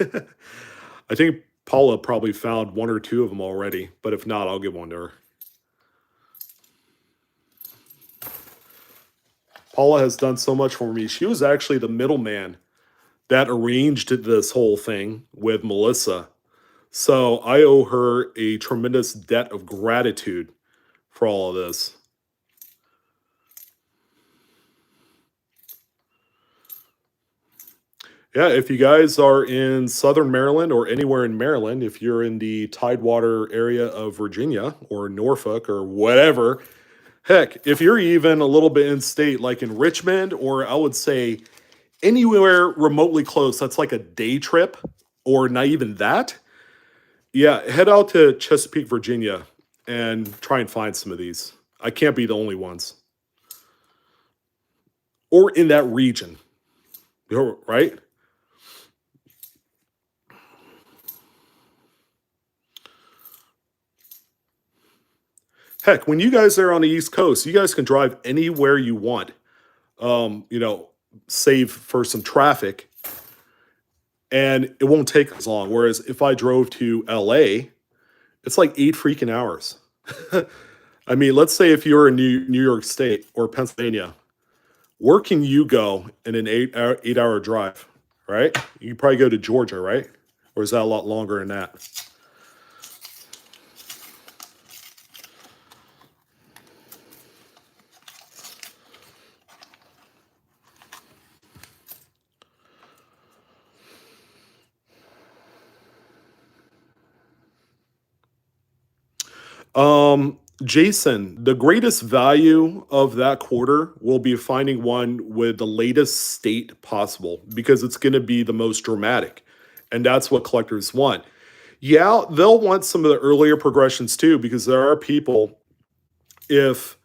I think Paula probably found one or two of them already, but if not, I'll give one to her. Paula has done so much for me. She was actually the middleman that arranged this whole thing with Melissa. So I owe her a tremendous debt of gratitude for all of this. Yeah, if you guys are in Southern Maryland or anywhere in Maryland, if you're in the Tidewater area of Virginia or Norfolk or whatever, heck, if you're even a little bit in state, like in Richmond, or I would say anywhere remotely close, that's like a day trip or not even that. Yeah, head out to Chesapeake, Virginia and try and find some of these. I can't be the only ones. Or in that region, right? Heck, when you guys are on the East Coast, you guys can drive anywhere you want. You know, save for some traffic, and it won't take as long. Whereas if I drove to LA, it's like 8 freaking hours. I mean, let's say if you're in New York State or Pennsylvania, where can you go in an 8 hour drive? Right? You can probably go to Georgia, right? Or is that a lot longer than that? Jason, the greatest value of that quarter will be finding one with the latest state possible because it's going to be the most dramatic. And that's what collectors want. Yeah, they'll want some of the earlier progressions too, because there are people, if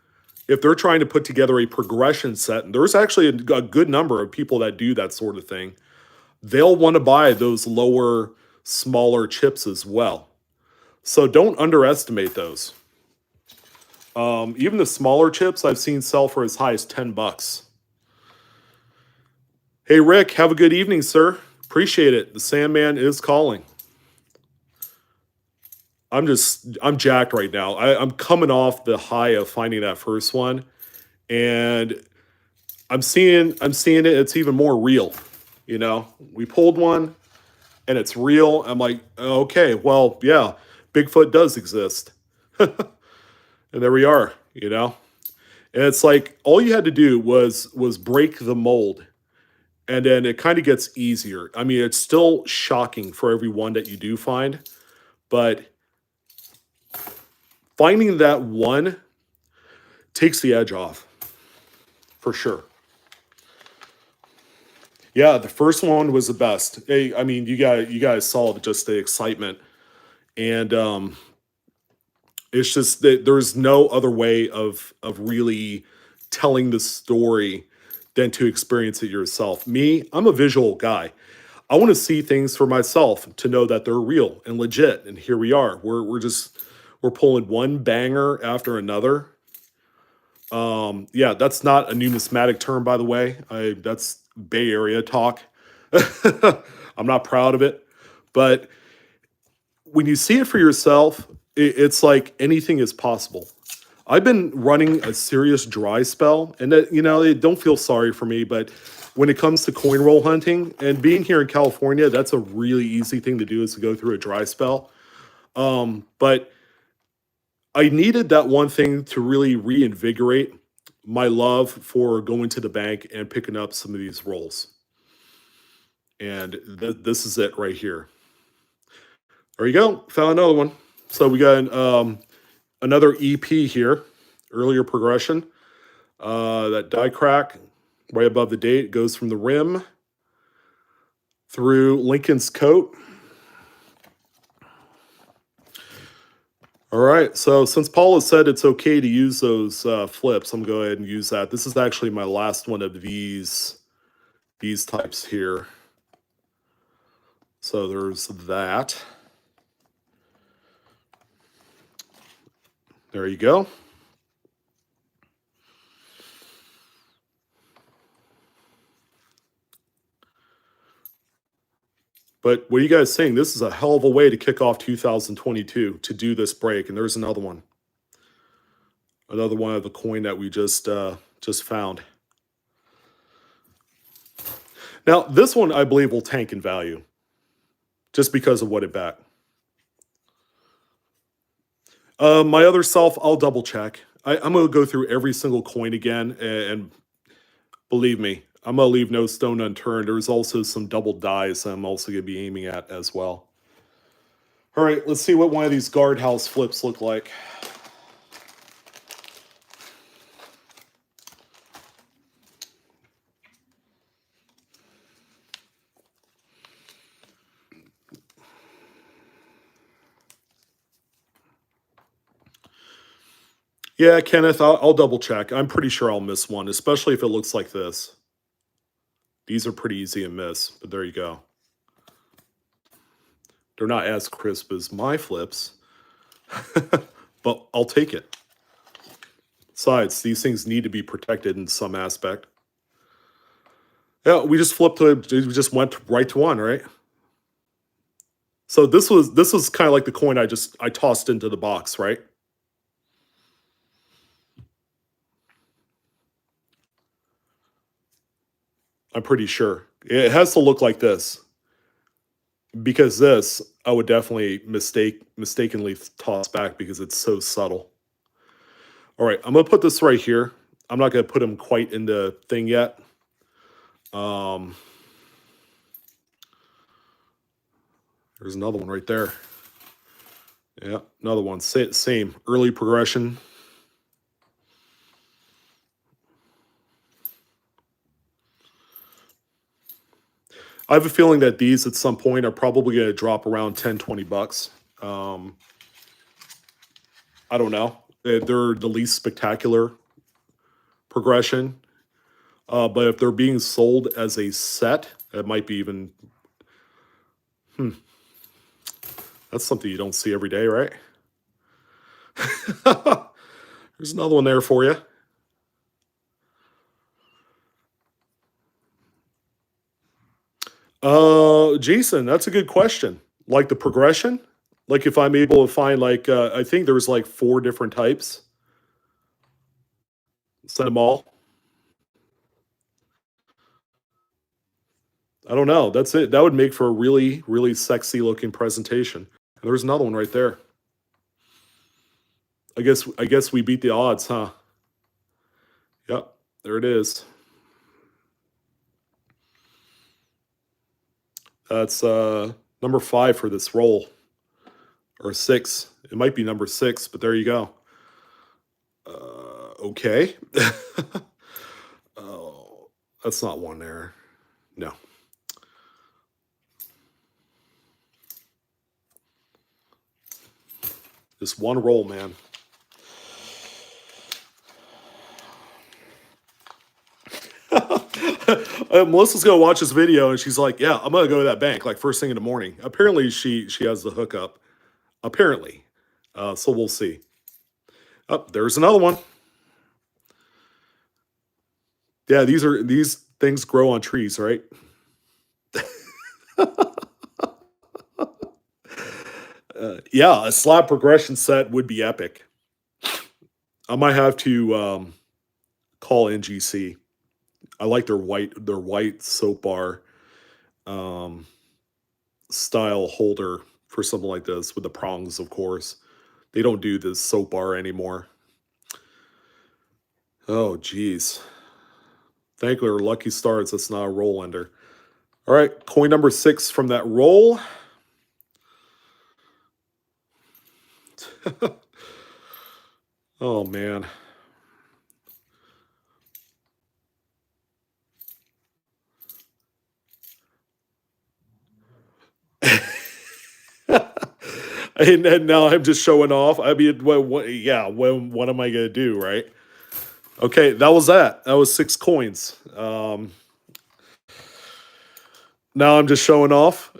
they're trying to put together a progression set, and there's actually a good number of people that do that sort of thing, they'll want to buy those lower, smaller chips as well. So don't underestimate those. Even the smaller chips I've seen sell for as high as $10. Hey Rick, have a good evening, sir. Appreciate it. The Sandman is calling. I'm jacked right now. I'm coming off the high of finding that first one, and I'm seeing it. It's even more real. You know, we pulled one, and it's real. I'm like, okay, well, yeah, Bigfoot does exist, and there we are. You know, and it's like all you had to do was break the mold, and then it kind of gets easier. I mean, it's still shocking for every one that you do find, but finding that one takes the edge off for sure. Yeah, the first one was the best. Hey, I mean, you guys saw just the excitement, and it's just that there's no other way of really telling the story than to experience it yourself. Me, I'm a visual guy. I want to see things for myself to know that they're real and legit. And here we are. We're pulling one banger after another. Yeah, that's not a numismatic term, by the way. That's Bay Area talk. I'm not proud of it, but when you see it for yourself, it's like anything is possible. I've been running a serious dry spell, and that, they don't feel sorry for me, but when it comes to coin roll hunting and being here in California, that's a really easy thing to do is to go through a dry spell. But I needed that one thing to really reinvigorate my love for going to the bank and picking up some of these rolls. And this is it right here. There you go. Found another one. So we got another EP here, earlier progression. That die crack right above the date goes from the rim through Lincoln's coat. All right, so since Paul has said it's okay to use those flips, I'm going to go ahead and use that. This is actually my last one of these types here. So there's that. There you go. But what are you guys saying? This is a hell of a way to kick off 2022 to do this break. And there's another one. Another one of the coin that we just found. Now, this one I believe will tank in value just because of what it backed. My other self, I'll double check. I'm going to go through every single coin again, and believe me, I'm going to leave no stone unturned. There's also some double dies I'm also going to be aiming at as well. All right, let's see what one of these guardhouse flips look like. Yeah, Kenneth, I'll double check. I'm pretty sure I'll miss one, especially if it looks like this. These are pretty easy to miss, but there you go. They're not as crisp as my flips, but I'll take it. Besides, these things need to be protected in some aspect. Yeah, we just we just went right to one, right? So this was kind of like the coin I tossed into the box, right? I'm pretty sure. It has to look like this. Because this, I would definitely mistakenly toss back because it's so subtle. All right, I'm gonna put this right here. I'm not gonna put him quite in the thing yet. There's another one right there. Yeah, another one. Same early progression. I have a feeling that these at some point are probably going to drop around 10, 20 bucks. I don't know. They're the least spectacular progression. But if they're being sold as a set, it might be even... That's something you don't see every day, right? There's another one there for you. Jason, that's a good question. Like the progression? Like if I'm able to find like, I think there's like 4 different types. Send them all. I don't know. That's it. That would make for a really, really sexy looking presentation. And there's another one right there. I guess we beat the odds, huh? Yep, there it is. That's number 5 for this roll. Or 6. It might be number 6, but there you go. Okay. Oh, that's not one there. No. Just one roll, man. Melissa's gonna watch this video and she's like, "Yeah, I'm gonna go to that bank like first thing in the morning." Apparently, she has the hookup. Apparently, so we'll see. Oh, there's another one. Yeah, these things grow on trees, right? Yeah, a slab progression set would be epic. I might have to call NGC. I like their white soap bar style holder for something like this with the prongs, of course. They don't do this soap bar anymore. Oh, geez. Thankfully, our lucky stars. That's not a roll ender. All right, coin number 6 from that roll. Oh, man. And now I'm just showing off. I mean, what am I going to do, right? Okay, that was that. That was 6 coins. Now I'm just showing off.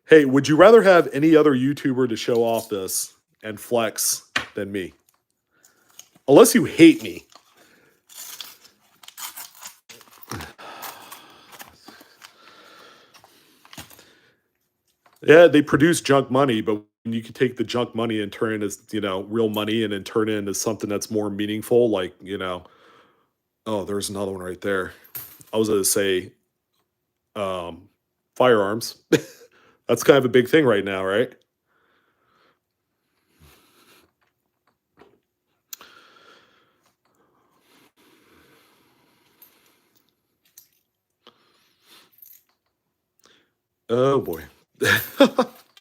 Hey, would you rather have any other YouTuber to show off this and flex than me? Unless you hate me. Yeah, they produce junk money, but you can take the junk money and turn it as, real money and then turn it into something that's more meaningful, like, oh, there's another one right there. I was gonna say um firearms. That's kind of a big thing right now, right? Oh boy.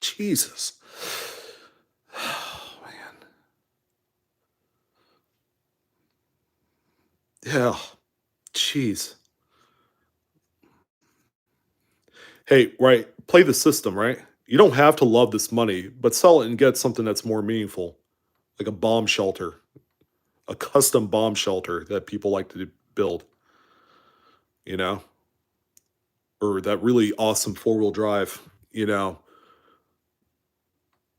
Jesus. Oh man. Yeah. Jeez. Hey, right. Play the system, right? You don't have to love this money, but sell it and get something that's more meaningful, like a bomb shelter, a custom bomb shelter that people like to build, you know, or that really awesome four-wheel drive, you know,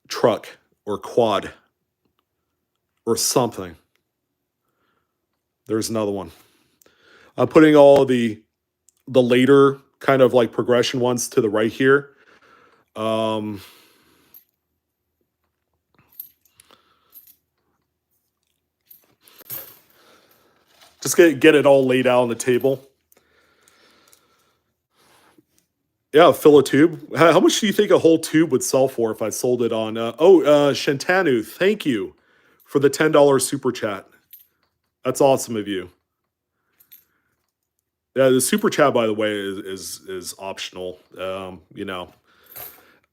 truck or quad or something. There's another one. I'm putting all the later kind of like progression ones to the right here. Um, just get it all laid out on the table. Yeah, fill a tube. How much do you think a whole tube would sell for if I sold it on? Shantanu, thank you for the $10 super chat. That's awesome of you. Yeah, the super chat, by the way, is optional.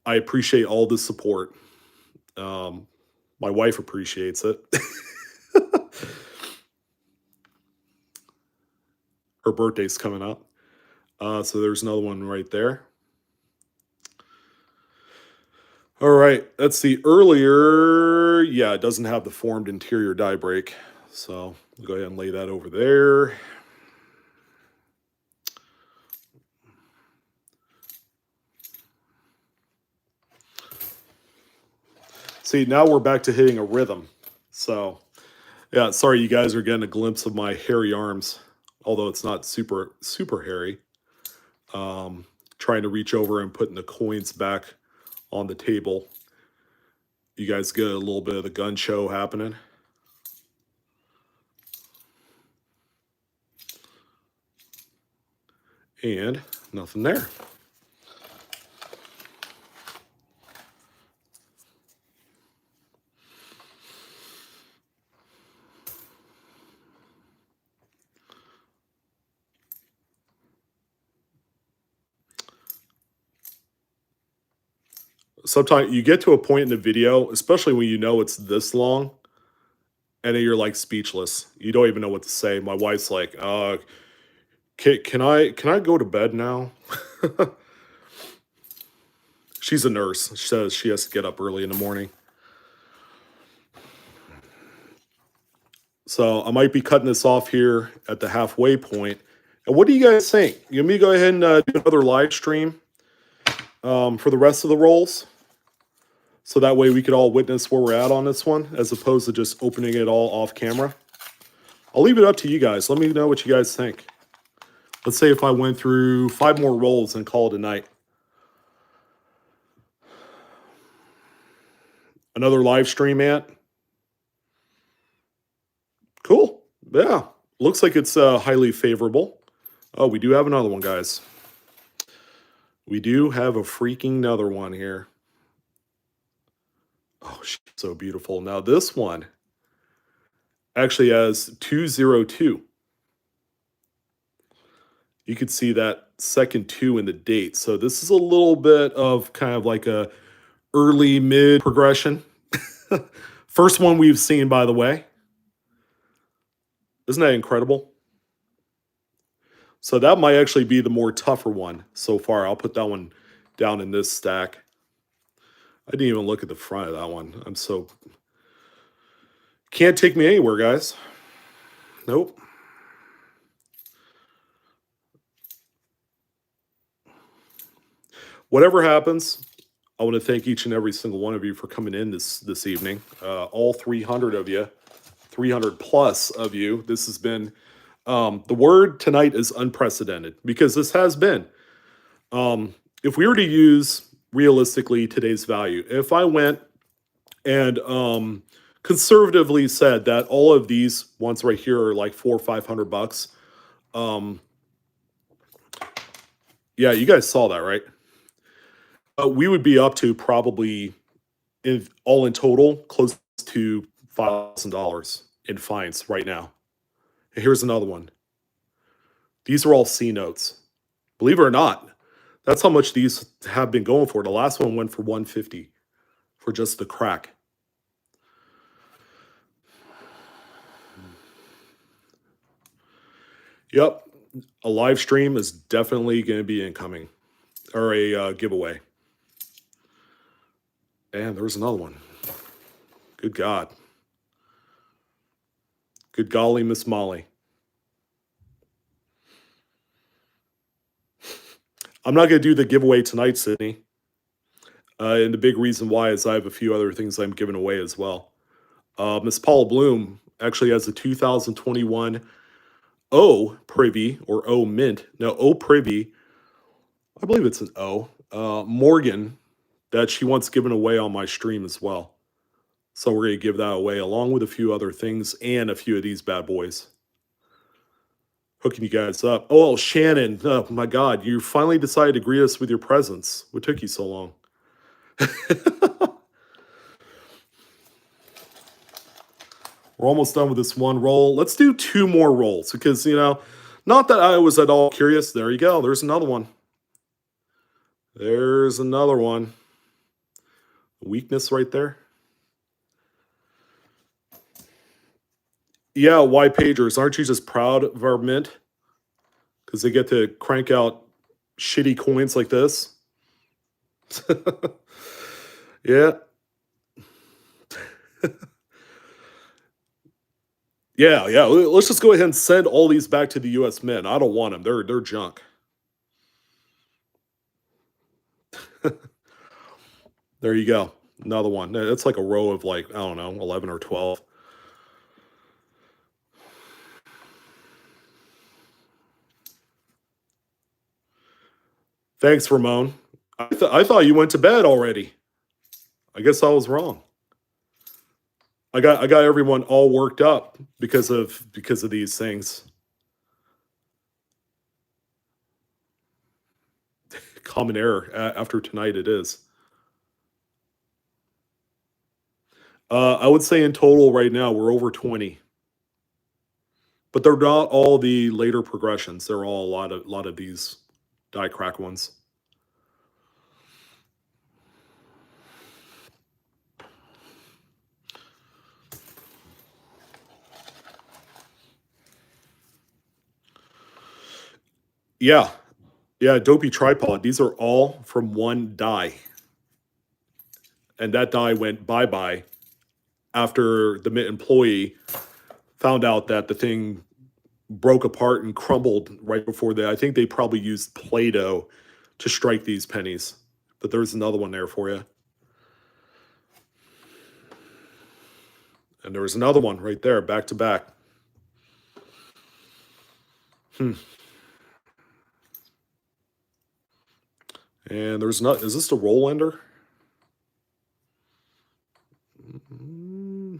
I appreciate all the support. Um, my wife appreciates it. Her birthday's coming up. So there's another one right there. All right, let's see. Earlier, yeah, it doesn't have the formed interior die brake. So we'll go ahead and lay that over there. See, now we're back to hitting a rhythm. So, yeah, sorry you guys are getting a glimpse of my hairy arms, although it's not super, super hairy. Trying to reach over and putting the coins back on the table. You guys get a little bit of the gun show happening. And nothing there. Sometimes you get to a point in the video, especially when you know it's this long, and then you're like speechless. You don't even know what to say. My wife's like, can I go to bed now? She's a nurse. She says she has to get up early in the morning. So I might be cutting this off here at the halfway point. And what do you guys think? You want me to go ahead and do another live stream for the rest of the rolls? So that way we could all witness where we're at on this one, as opposed to just opening it all off camera. I'll leave it up to you guys. Let me know what you guys think. Let's say if I went through 5 more rolls and call it a night. Another live stream, Ant? Cool. Yeah. Looks like it's highly favorable. Oh, we do have another one, guys. We do have a freaking another one here. Oh, she's so beautiful. Now this one actually has 202. You could see that second 2 in the date. So this is a little bit of kind of like a early mid progression. First one we've seen, by the way. Isn't that incredible? So that might actually be the more tougher one so far. I'll put that one down in this stack. I didn't even look at the front of that one. I'm so... Can't take me anywhere, guys. Nope. Whatever happens, I want to thank each and every single one of you for coming in this evening. All 300 of you, 300 plus of you. This has been the word tonight is unprecedented because this has been. If we were to use realistically today's value, if I went and conservatively said that all of these ones right here are like $400 or $500, um, yeah, you guys saw that, right? We would be up to probably all in total close to $5,000 in fines right now. And here's another one. These are all C notes. Believe it or not, that's how much these have been going for. The last one went for 150 for just the crack. Yep, a live stream is definitely going to be incoming, or a giveaway. And there's another one. Good God. Good golly, Miss Molly. I'm not going to do the giveaway tonight, Sydney. And the big reason why is I have a few other things I'm giving away as well. Miss Paula Bloom actually has a 2021 O Privy or O Mint. No, O Privy. I believe it's an O. Morgan that she wants given away on my stream as well. So we're going to give that away along with a few other things and a few of these bad boys. Hooking you guys up. Oh, Shannon. Oh, my God. You finally decided to greet us with your presence. What took you so long? We're almost done with this one roll. Let's do 2 more rolls because, not that I was at all curious. There you go. There's another one. There's another one. Weakness right there. Yeah, why pagers? Aren't you just proud of our mint? Because they get to crank out shitty coins like this. Yeah. Yeah. Let's just go ahead and send all these back to the U.S. Mint. I don't want them. They're junk. There you go. Another one. That's like a row of like, I don't know, 11 or 12. Thanks, Ramon. I thought you went to bed already. I guess I was wrong. I got everyone all worked up because of these things. Common error. After tonight, it is. I would say in total right now we're over 20, but they're not all the later progressions. They're all a lot of these die crack ones. Yeah, dopey tripod. These are all from one die, and that die went bye bye after the Mint employee found out that the thing broke apart and crumbled right before that. I think they probably used Play-Doh to strike these pennies. But there's another one there for you. And there was another one right there, back to back. And there's not, is this the roll ender?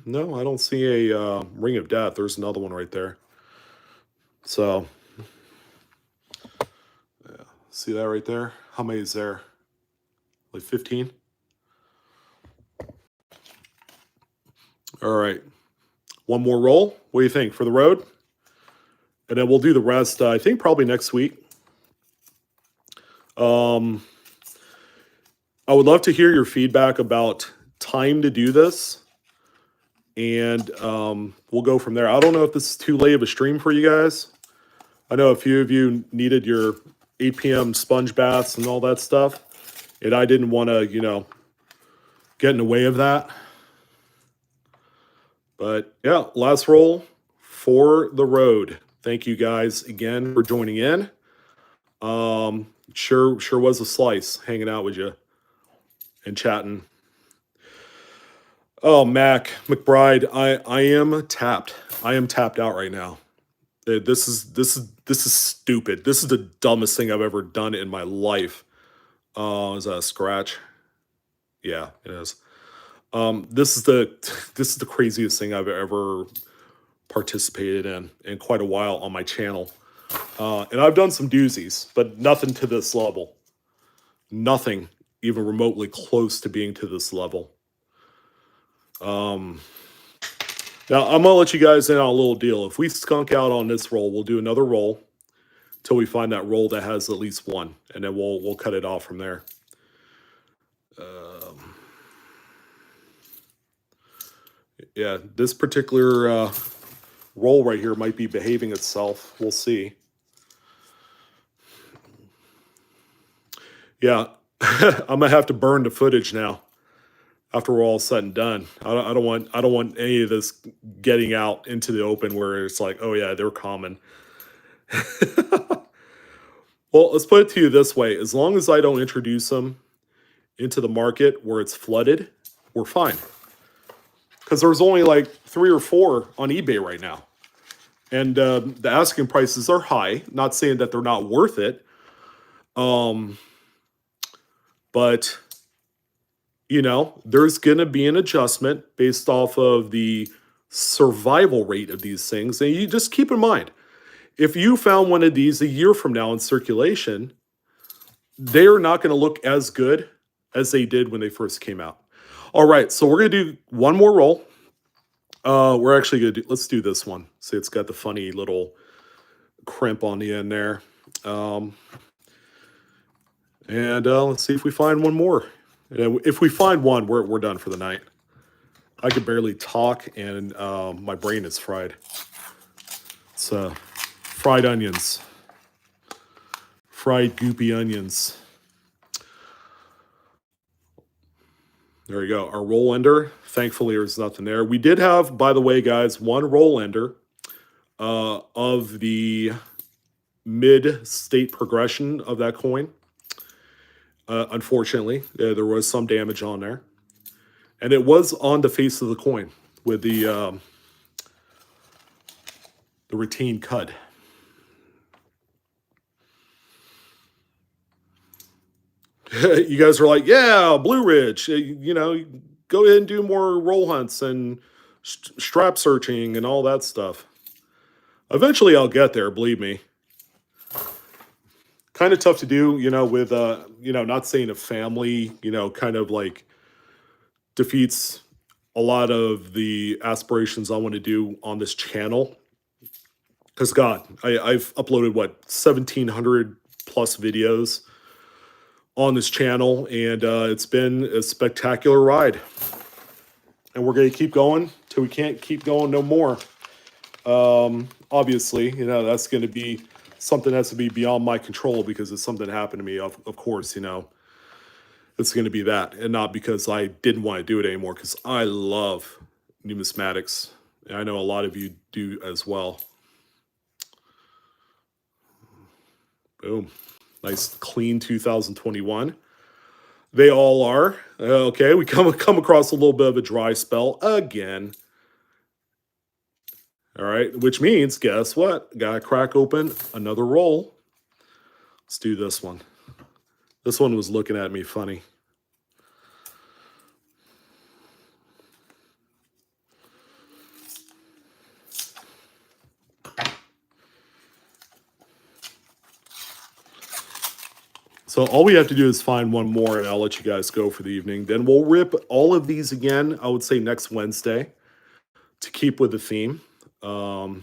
No, I don't see a Ring of Death. There's another one right there. So, yeah, see that right there? How many is there? Like 15? All right. One more roll. What do you think for the road? And then we'll do the rest, I think probably next week. I would love to hear your feedback about time to do this. And we'll go from there. I don't know if this is too late of a stream for you guys. I know a few of you needed your 8 p.m. sponge baths and all that stuff. And I didn't want to, get in the way of that. But yeah, last roll for the road. Thank you guys again for joining in. Sure was a slice hanging out with you. and chatting. Oh, McBride, I am tapped. I am tapped out right now. This is stupid. This is the dumbest thing I've ever done in my life. Is that a scratch? Yeah, it is. This is the this is the craziest thing I've ever participated in quite a while on my channel. And I've done some doozies, but nothing to this level. Nothing even remotely close to being to this level. Now, I'm going to let you guys in on a little deal. If we skunk out on this roll, we'll do another roll till we find that roll that has at least one, and then we'll cut it off from there. Yeah, this particular roll right here might be behaving itself. We'll see. Yeah, I'm going to have to burn the footage now after we're all said and done. I don't want any of this getting out into the open where it's like, oh yeah, they're common. Well, let's put it to you this way: as long as I don't introduce them into the market where it's flooded, we're fine. Because there's only like 3 or 4 on eBay right now, and the asking prices are high. Not saying that they're not worth it, but you know, there's going to be an adjustment based off of the survival rate of these things. And you just keep in mind, if you found one of these a year from now in circulation, they are not going to look as good as they did when they first came out. All right, so we're going to do one more roll. We're actually going to do, let's do this one. See, it's got the funny little crimp on the end there. And let's see if we find one more. If we find one, we're done for the night. I could barely talk, and my brain is fried. It's fried onions. Fried goopy onions. There we go. Our roll ender. Thankfully, there's nothing there. We did have, by the way, guys, one roll ender of the mid-state progression of that coin. Unfortunately, there was some damage on there. And it was on the face of the coin with the retained cud. You guys are like, yeah, Blue Ridge, you know, go ahead and do more roll hunts and strap searching and all that stuff. Eventually I'll get there, believe me. Kind of tough to do, you know, with, you know, not saying a family, you know, kind of like defeats a lot of the aspirations I want to do on this channel. Because, God, I've uploaded, what, 1,700 plus videos on this channel, and it's been a spectacular ride. And we're going to keep going till we can't keep going no more. Obviously, you know, that's going to be something that has to be beyond my control because it's something that happened to me. Of course, you know, it's going to be that, and not because I didn't want to do it anymore, because I love numismatics. And I know a lot of you do as well. Boom. Nice, clean 2021. They all are. Okay, we come across a little bit of a dry spell again. All right, which means, guess what? Gotta crack open another roll. Let's do this one. This one was looking at me funny. So all we have to do is find one more, and I'll let you guys go for the evening. Then we'll rip all of these again, I would say next Wednesday, to keep with the theme. Yeah,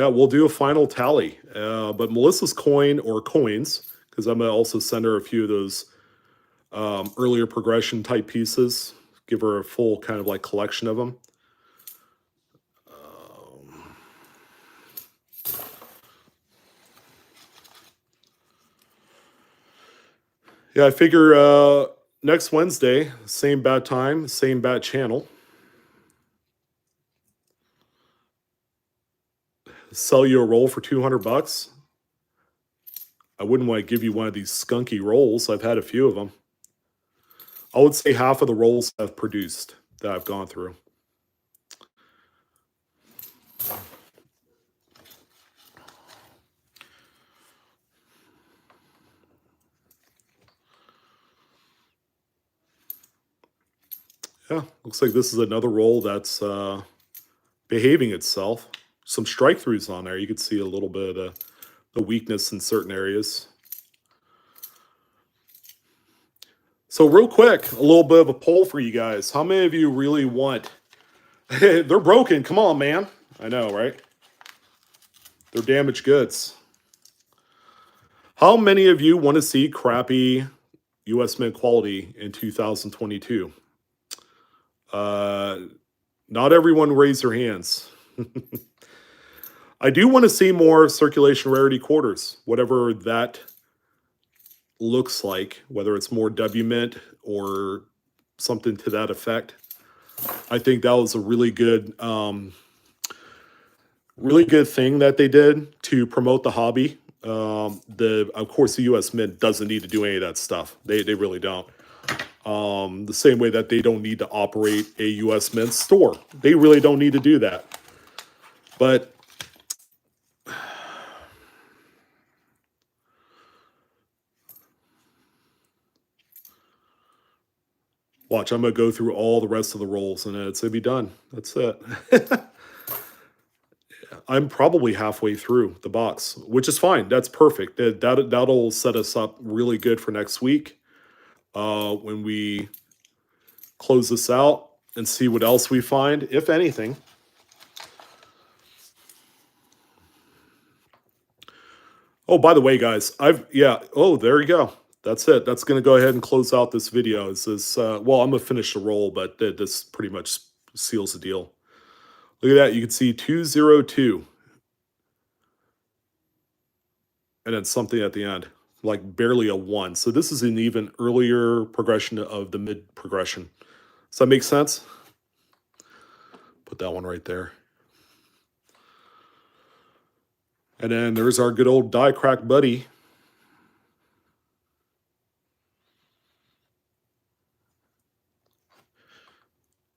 we'll do a final tally. But Melissa's coin, or coins, because I'm going to also send her a few of those earlier progression type pieces, give her a full kind of like collection of them. Yeah, I figure next Wednesday, same bad time, same bad channel. Sell you a roll for $200. I wouldn't want to give you one of these skunky rolls. I've had a few of them. I would say half of the rolls I've produced that I've gone through. Yeah, looks like this is another roll that's behaving itself. Some strike throughs on there. You can see a little bit of the weakness in certain areas. So real quick, a little bit of a poll for you guys. How many of you really want... They're broken. Come on, man. I know, right? They're damaged goods. How many of you want to see crappy U.S. Mint quality in 2022? Not everyone raise their hands. I do want to see more circulation rarity quarters, whatever that looks like, whether it's more W Mint or something to that effect. I think that was a really good thing that they did to promote the hobby. Of course, the U.S. Mint doesn't need to do any of that stuff. They really don't. The same way that they don't need to operate a U.S. Mint store. They really don't need to do that. But watch, I'm going to go through all the rest of the rolls and it's going to be done. That's it. I'm probably halfway through the box, which is fine. That's perfect. That'll set us up really good for next week when we close this out and see what else we find, if anything. Oh, by the way, guys, oh, there you go. That's it. That's going to go ahead and close out this video. This is, well, I'm going to finish the roll, but this pretty much seals the deal. Look at that. You can see 202. And then something at the end, like barely a 1. So this is an even earlier progression of the mid progression. Does that make sense? Put that one right there. And then there's our good old die crack buddy.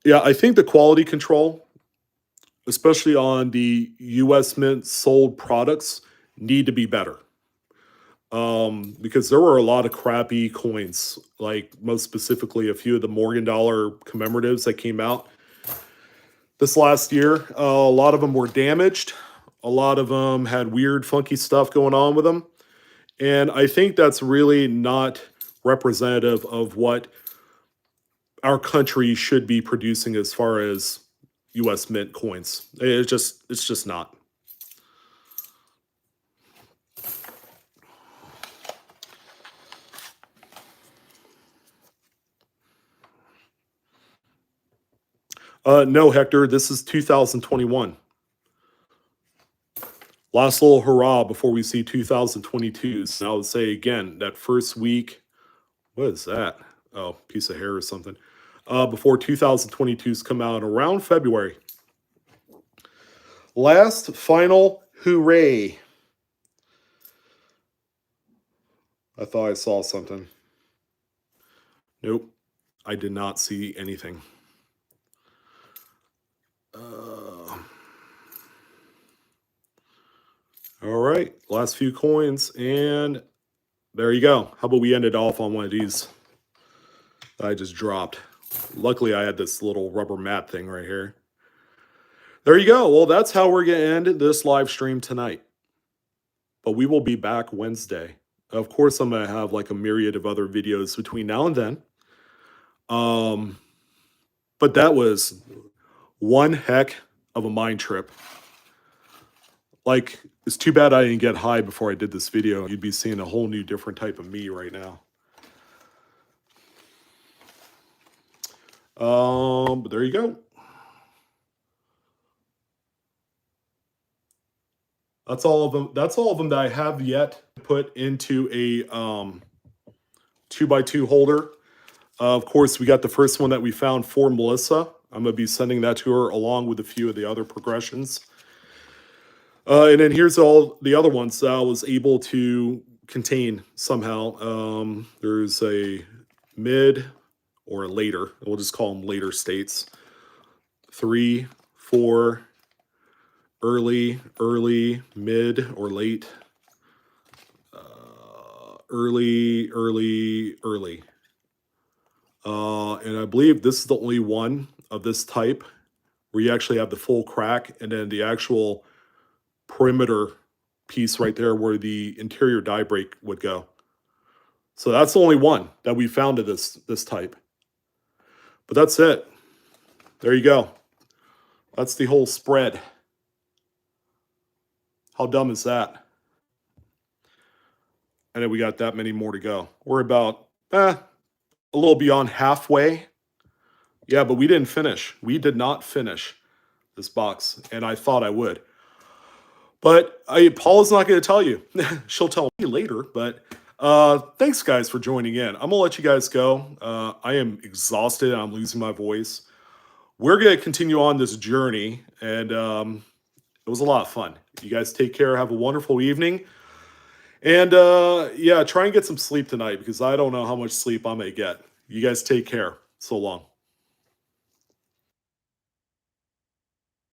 Yeah, I think the quality control, especially on the U.S. Mint sold products, need to be better. Because there were a lot of crappy coins, like most specifically a few of the Morgan dollar commemoratives that came out this last year. A lot of them were damaged. A lot of them had weird, funky stuff going on with them. And I think that's really not representative of what our country should be producing as far as U.S. Mint coins. It's just not. No, Hector, this is 2021. Last little hurrah before we see 2022s. And I would say again, that first week, what is that? Oh, piece of hair or something. Before 2022s come out around February. Last final hooray. I thought I saw something. Nope, I did not see anything. All right, last few coins, and there you go. How about we end it off on one of these that I just dropped? Luckily, I had this little rubber mat thing right here. There you go. Well, that's how we're going to end this live stream tonight. But we will be back Wednesday. Of course, I'm going to have like a myriad of other videos between now and then. But that was one heck of a mind trip. Like, it's too bad I didn't get high before I did this video. You'd be seeing a whole new different type of me right now. But there you go. That's all of them. That's all of them that I have yet put into a 2x2 holder. Of course, we got the first one that we found for Melissa. I'm going to be sending that to her along with a few of the other progressions. And then here's all the other ones that I was able to contain somehow. There's a mid or a later. We'll just call them later states. 3, 4, early, mid or late, early. And I believe this is the only one of this type where you actually have the full crack and then the actual perimeter piece right there where the interior die break would go. So that's the only one that we found of this type. But that's it. There you go. That's the whole spread. How dumb is that? And then we got that many more to go. We're about a little beyond halfway. Yeah, but we didn't finish. We did not finish this box, and I thought I would. But Paula's not going to tell you. She'll tell me later, but thanks, guys, for joining in. I'm going to let you guys go. I am exhausted. I'm losing my voice. We're going to continue on this journey, and it was a lot of fun. You guys take care. Have a wonderful evening. And yeah, try and get some sleep tonight because I don't know how much sleep I may get. You guys take care. So long.